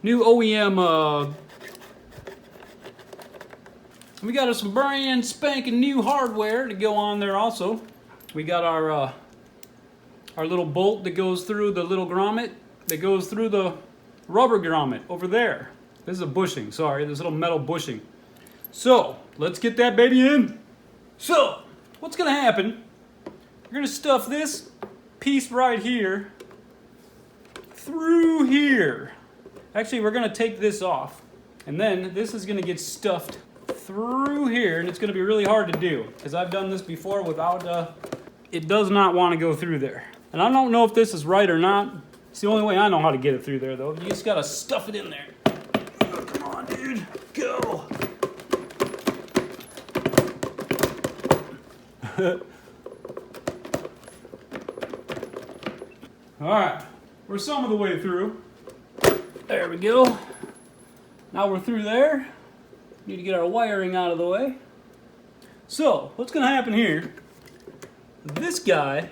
New OEM, we got some brand spanking new hardware to go on there also. We got our little bolt that goes through the little grommet, that goes through the rubber grommet over there. This is a bushing, sorry, this little metal bushing. So, let's get that baby in. So, what's gonna happen, we're gonna stuff this piece right here through here. Actually, we're gonna take this off, and then this is gonna get stuffed through here, and it's gonna be really hard to do, because I've done this before without, it does not wanna go through there. And I don't know if this is right or not. It's the only way I know how to get it through there, though. You just gotta stuff it in there. Oh, come on, dude, go. Alright, we're some of the way through. There we go. Now we're through there. Need to get our wiring out of the way. So, what's going to happen here, this guy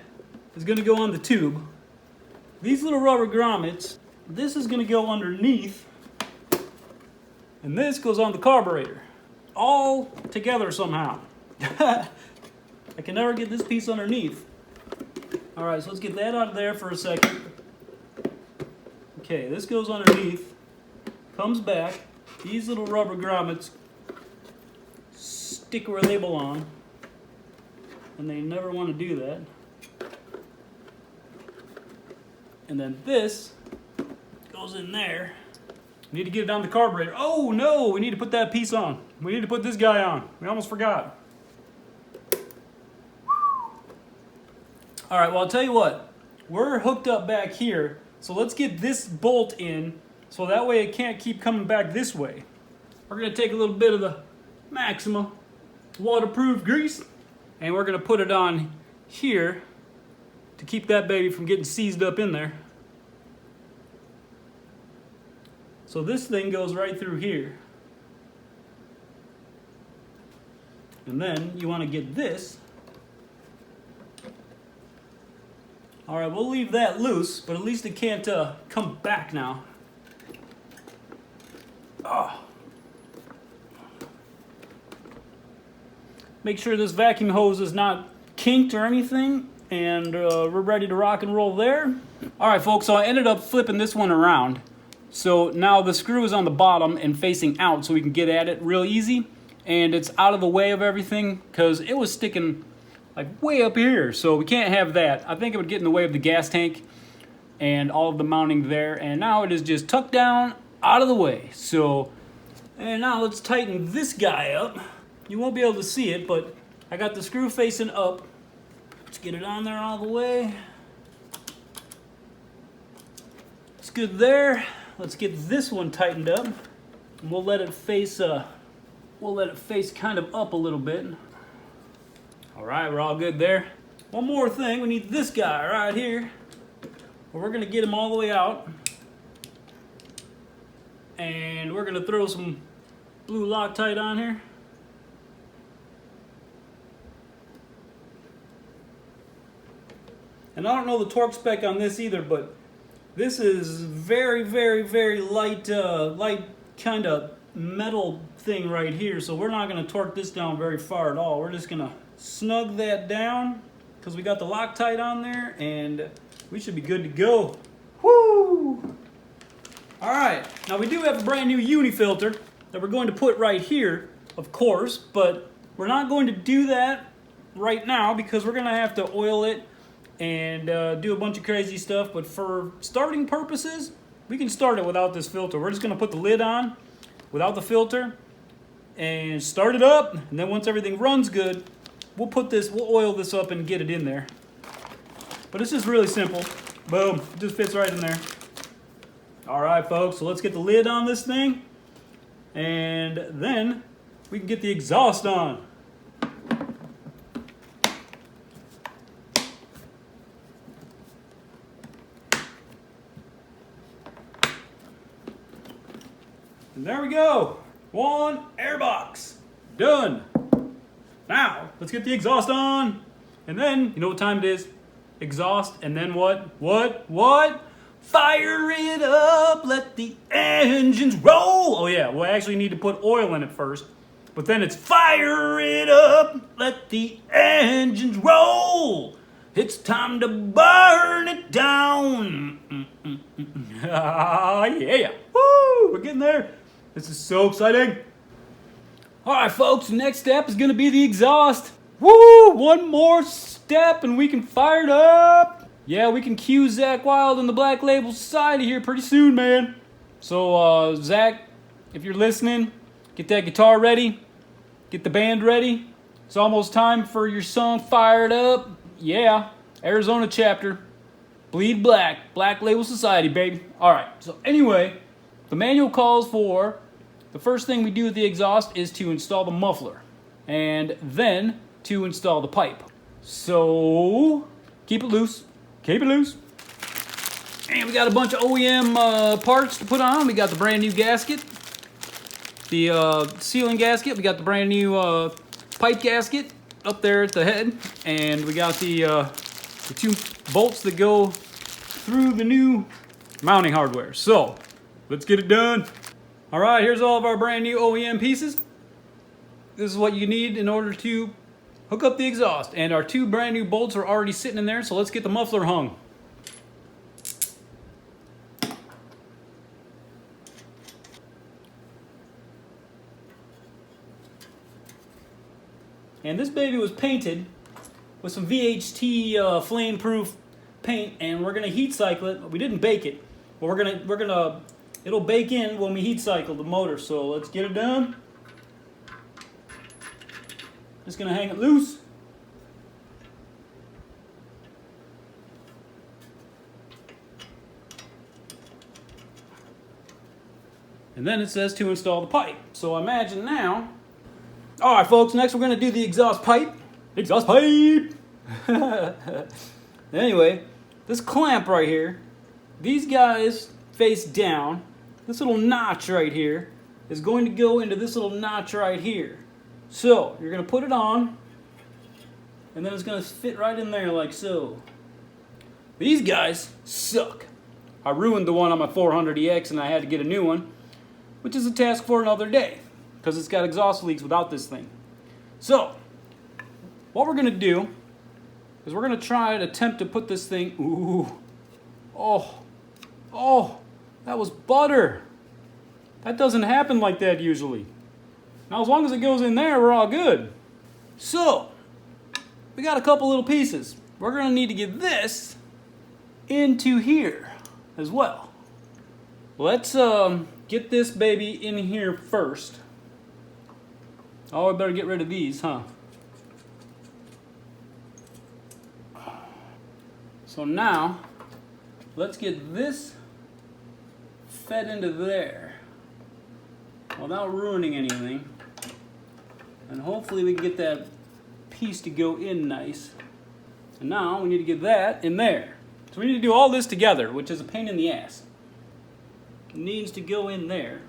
is going to go on the tube. These little rubber grommets, this is going to go underneath, and this goes on the carburetor. All together somehow. I can never get this piece underneath. Alright, so let's get that out of there for a second. Okay, this goes underneath, comes back. These little rubber grommets stick where they belong, and they never want to do that. And then this goes in there. We need to get it on the carburetor. Oh no, we need to put that piece on. We need to put this guy on. We almost forgot. Alright, well I'll tell you what, we're hooked up back here, so let's get this bolt in, so that way it can't keep coming back this way. We're going to take a little bit of the Maxima waterproof grease, and we're going to put it on here to keep that baby from getting seized up in there. So this thing goes right through here. And then you want to get this. Alright, we'll leave that loose, but at least it can't come back now. Oh. Make sure this vacuum hose is not kinked or anything, and we're ready to rock and roll there. Alright folks, so I ended up flipping this one around. So now the screw is on the bottom and facing out so we can get at it real easy, and it's out of the way of everything because it was sticking like way up here, so we can't have that. I think it would get in the way of the gas tank and all of the mounting there, and now it is just tucked down out of the way. So, and now let's tighten this guy up. You won't be able to see it, but I got the screw facing up. Let's get it on there all the way. It's good there. Let's get this one tightened up, and we'll let it face kind of up a little bit. Alright, we're all good there. One more thing, we need this guy right here. We're going to get him all the way out. And we're going to throw some blue Loctite on here. And I don't know the torque spec on this either, but this is very, very, very light, light kind of metal thing right here. So we're not going to torque this down very far at all. We're just going to snug that down because we got the Loctite on there, and we should be good to go. Woo! Alright, now we do have a brand new uni filter that we're going to put right here, of course, but we're not going to do that right now because we're gonna have to oil it and do a bunch of crazy stuff. But for starting purposes, we can start it without this filter. We're just gonna put the lid on without the filter and start it up. And then once everything runs good, we'll oil this up and get it in there. But it's just really simple. Boom, it just fits right in there. All right, folks, so let's get the lid on this thing, and then we can get the exhaust on. And there we go. One airbox. Done. Now, let's get the exhaust on. And then, you know what time it is? Exhaust, and then what? What? Fire it up, let the engines roll. Oh yeah, well I actually need to put oil in it first. But then it's fire it up, let the engines roll. It's time to burn it down. Yeah. Woo, we're getting there. This is so exciting. All right, folks, next step is gonna be the exhaust. Woo, one more step and we can fire it up. Yeah, we can cue Zach Wild and the Black Label Society here pretty soon, man. So, Zach, if you're listening, get that guitar ready. Get the band ready. It's almost time for your song Fired Up. Yeah, Arizona chapter. Bleed Black, Black Label Society, baby. All right, so anyway, the manual calls for the first thing we do with the exhaust is to install the muffler. And then to install the pipe. So, keep it loose. Keep it loose. And we got a bunch of OEM parts to put on. We got the brand new gasket, the sealing gasket. We got the brand new pipe gasket up there at the head. And we got the 2 bolts that go through the new mounting hardware. So, let's get it done. All right, here's all of our brand new OEM pieces. This is what you need in order to hook up the exhaust, and our 2 brand new bolts are already sitting in there, so let's get the muffler hung. And this baby was painted with some VHT flame-proof paint, and we're gonna heat cycle it. We didn't bake it, but it'll bake in when we heat cycle the motor. So let's get it done. Just gonna hang it loose. And then it says to install the pipe. So imagine now. All right, folks, next we're gonna do the exhaust pipe. Exhaust pipe! Anyway, this clamp right here, these guys face down. This little notch right here is going to go into this little notch right here. So, you're going to put it on, and then it's going to fit right in there like so. These guys suck. I ruined the one on my 400EX and I had to get a new one, which is a task for another day, because it's got exhaust leaks without this thing. So, what we're going to do is we're going to try and attempt to put this thing, oh, that was butter. That doesn't happen like that usually. Now, as long as it goes in there, we're all good. So, we got a couple little pieces. We're going to need to get this into here as well. Let's get this baby in here first. Oh, I better get rid of these, huh? So now, let's get this fed into there without ruining anything. And hopefully we can get that piece to go in nice. And now we need to get that in there. So we need to do all this together, which is a pain in the ass. It needs to go in there.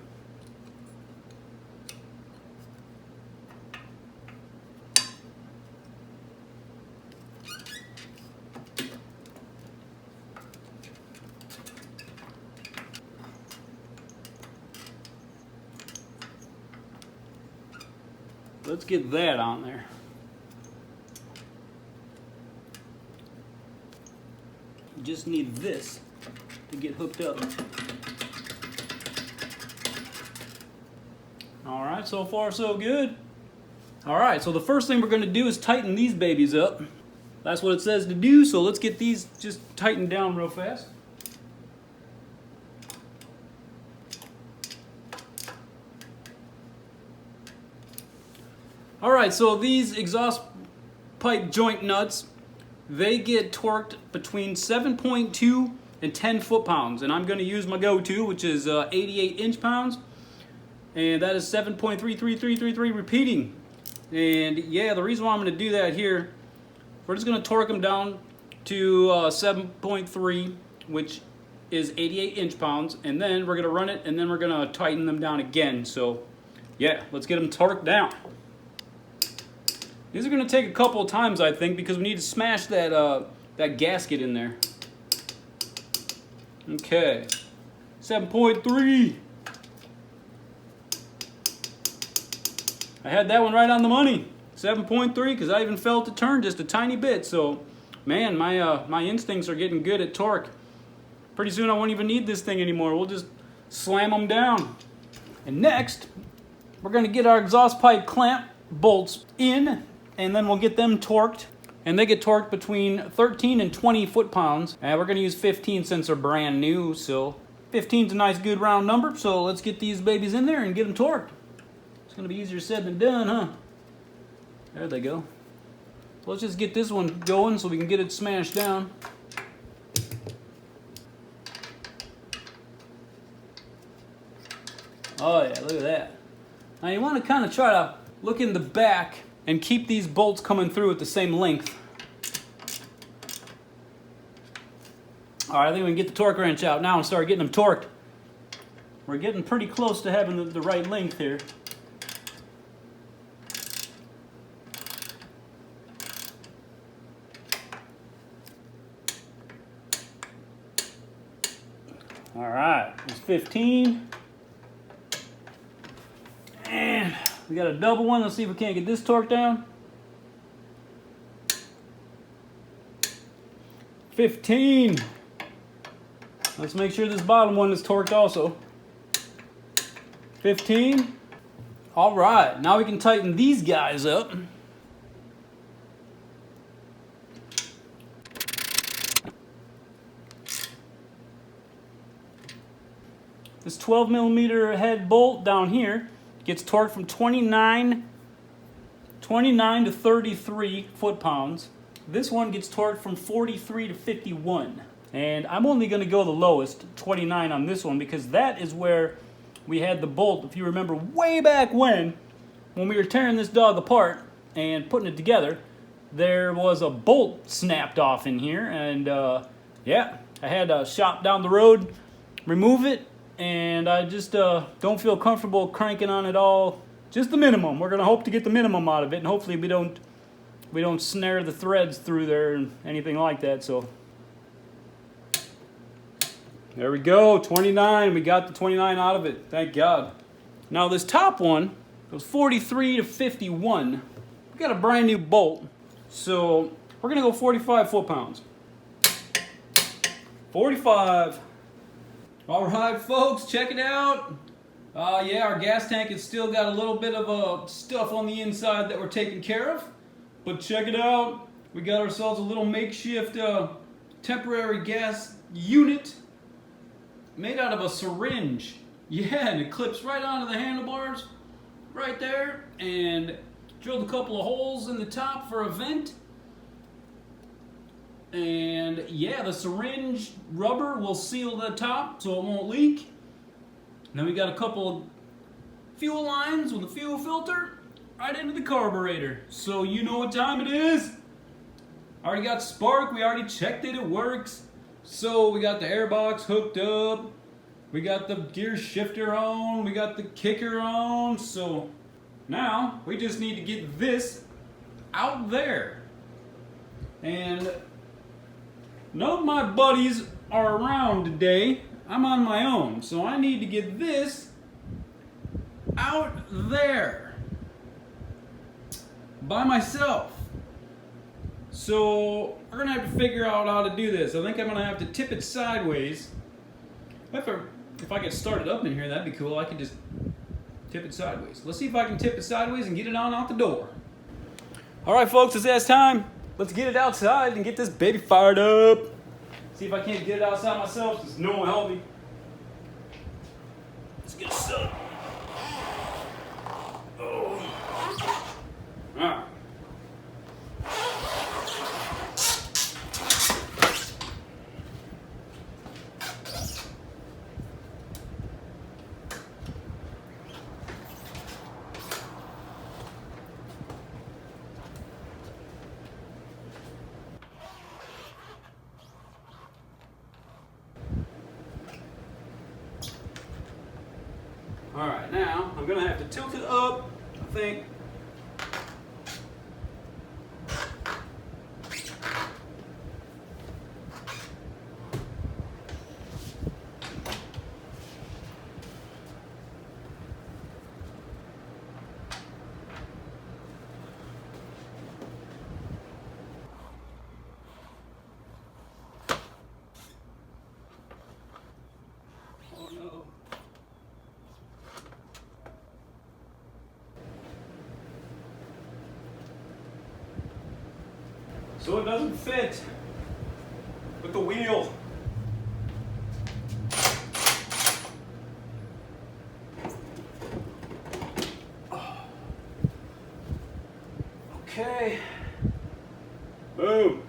Let's get that on there. You just need this to get hooked up. Alright, so far so good. All right, so the first thing we're gonna do is tighten these babies up. That's what it says to do, so let's get these just tightened down real fast. All right, so these exhaust pipe joint nuts, they get torqued between 7.2 and 10 foot-pounds, and I'm going to use my go-to, which is 88 inch-pounds, and that is 7.33333 repeating. And yeah, the reason why I'm going to do that here, we're just going to torque them down to 7.3, which is 88 inch-pounds, and then we're going to run it, and then we're going to tighten them down again. So yeah, let's get them torqued down. These are going to take a couple of times, I think, because we need to smash that that gasket in there. Okay, 7.3. I had that one right on the money, 7.3, because I even felt it turn just a tiny bit. So, man, my instincts are getting good at torque. Pretty soon I won't even need this thing anymore. We'll just slam them down. And next, we're going to get our exhaust pipe clamp bolts in, and then we'll get them torqued. And they get torqued between 13 and 20 foot-pounds. And we're going to use 15 since they're brand new, so 15 is a nice good round number. So let's get these babies in there and get them torqued. It's going to be easier said than done, huh? There they go. So let's just get this one going so we can get it smashed down. Oh yeah, look at that. Now you want to kind of try to look in the back and keep these bolts coming through at the same length. All right, I think we can get the torque wrench out now and start getting them torqued. We're getting pretty close to having the right length here. All right, it's 15. And we got a double one. Let's see if we can't get this torque down. 15. Let's make sure this bottom one is torqued also. 15. All right, now we can tighten these guys up. This 12 millimeter head bolt down here gets torqued from 29 to 33 foot-pounds. This one gets torqued from 43 to 51. And I'm only going to go the lowest, 29 on this one, because that is where we had the bolt. If you remember way back when we were tearing this dog apart and putting it together, there was a bolt snapped off in here. And yeah, I had a shop down the road remove it. And I just don't feel comfortable cranking on it all. Just the minimum. We're gonna hope to get the minimum out of it, and hopefully we don't snare the threads through there and anything like that. So there we go, 29. We got the 29 out of it. Thank God. Now this top one goes 43 to 51. We got a brand new bolt, so we're gonna go 45 foot-pounds. 45. All right, folks, check it out. Yeah, our gas tank has still got a little bit of stuff on the inside that we're taking care of. But check it out. We got ourselves a little makeshift temporary gas unit made out of a syringe. Yeah, and it clips right onto the handlebars right there. And drilled a couple of holes in the top for a vent. And yeah, the syringe rubber will seal the top so it won't leak. And then we got a couple of fuel lines with a fuel filter right into the carburetor. So you know what time it is. Already got spark, we already checked it works. So we got the airbox hooked up. We got the gear shifter on, we got the kicker on. So now we just need to get this out there. And none of my buddies are around today. I'm on my own, so I need to get this out there by myself. So we're gonna have to figure out how to do this. I think I'm gonna have to tip it sideways. If I could start it up in here, that'd be cool. I could just Tip it sideways. Let's see if I can tip it sideways and get it on out the door. All right, folks, it's ass time. Let's get it outside and get this baby fired up. See if I can't get it outside myself, because no one will help me. Let's get it set up. Oh. All right. All right, now I'm gonna have to tilt it up, I think. Oh no. So it doesn't fit with the wheel. Okay. Boom.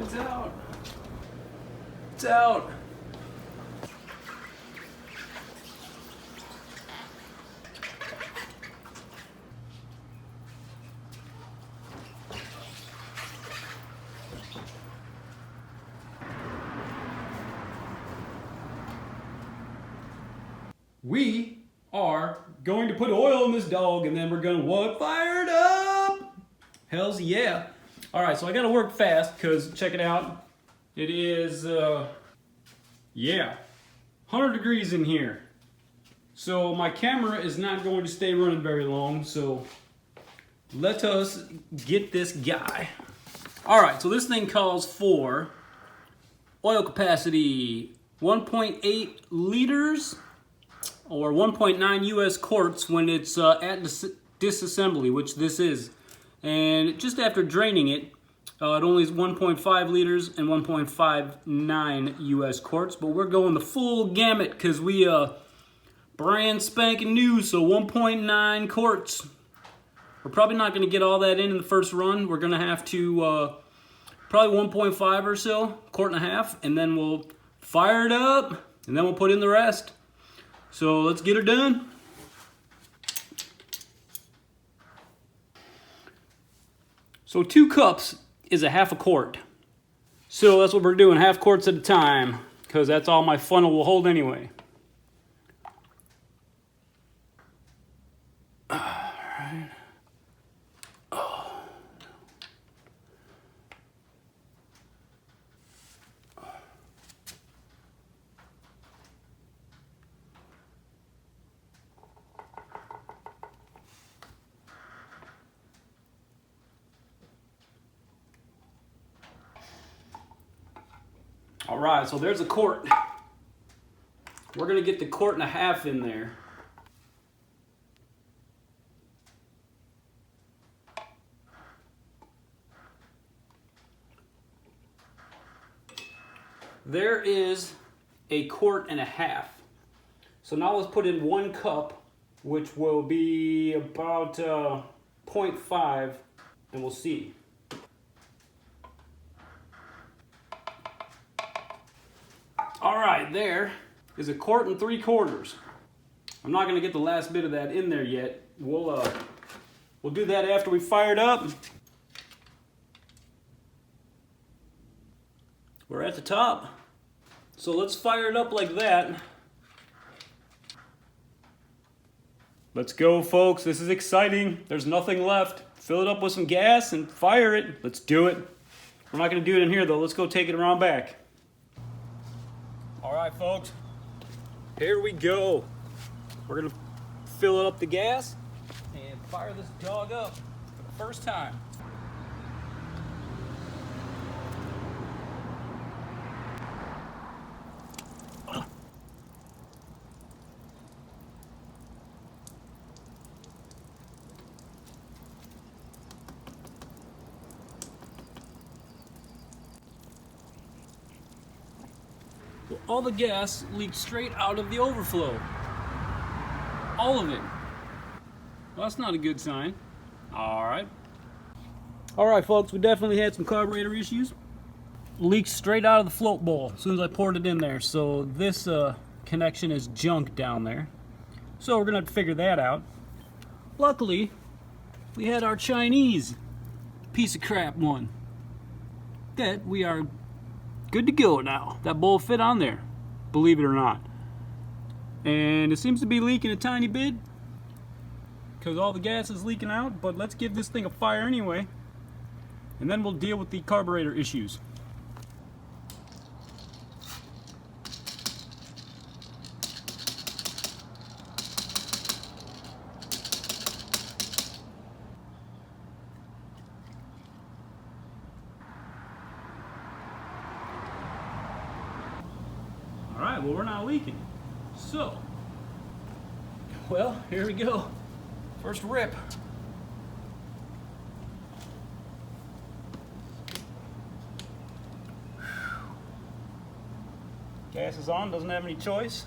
It's out. It's out. We are going to put oil in this dog, and then we're gonna what? Fire it up! Hells yeah. All right, so I gotta work fast, because check it out. It is, yeah, 100 degrees in here. So my camera is not going to stay running very long, so let us get this guy. All right, so this thing calls for oil capacity 1.8 liters or 1.9 US quarts when it's at disassembly, which this is. And just after draining it, it only is 1.5 liters and 1.59 US quarts, but we're going the full gamut because we brand spanking new, so 1.9 quarts. We're probably not going to get all that in the first run. We're going to have to probably 1.5 or so, quart and a half, and then we'll fire it up, and then we'll put in the rest. So let's get her done. So 2 cups is a half a quart. So that's what we're doing, half quarts at a time, because that's all my funnel will hold anyway. All right. Oh. All right, so there's a quart. We're gonna get the quart and a half in there. There is a quart and a half. So now let's put in 1 cup, which will be about 0.5, and we'll see. All right, there is a quart and 3/4. I'm not gonna get the last bit of that in there yet. We'll do that after we fire it up. We're at the top. So let's fire it up like that. Let's go, folks. This is exciting. There's nothing left. Fill it up with some gas and fire it. Let's do it. We're not gonna do it in here though. Let's go take it around back. All right, folks. Here we go. We're gonna fill up the gas and fire this dog up for the first time. Well, all the gas leaked straight out of the overflow. All of it. Well, that's not a good sign. Alright, folks, we definitely had some carburetor issues. Leaked straight out of the float bowl as soon as I poured it in there. So this connection is junk down there. So we're going to have to figure that out. Luckily, we had our Chinese piece of crap one. That we are good to go now. That bowl fit on there, believe it or not. And it seems to be leaking a tiny bit because all the gas is leaking out, but let's give this thing a fire anyway, and then we'll deal with the carburetor issues. Alright, well, we're not leaking. So, well, here we go. First rip. Gas is on, doesn't have any choice.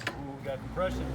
Ooh, we got compression.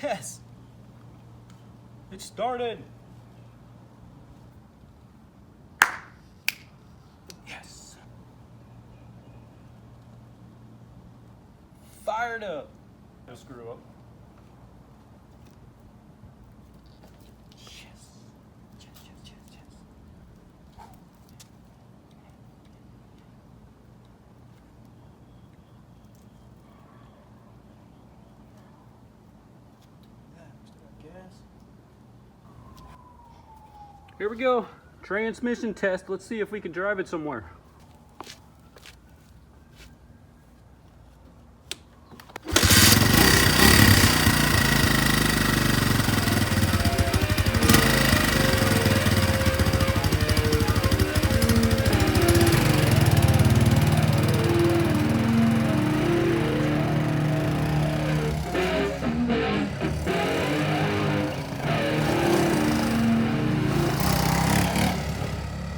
Yes! It started! Yes! Fired up! No screw up. Yes! Yes, yes, yes, yes. Here we go. Transmission test. Let's see if we can drive it somewhere.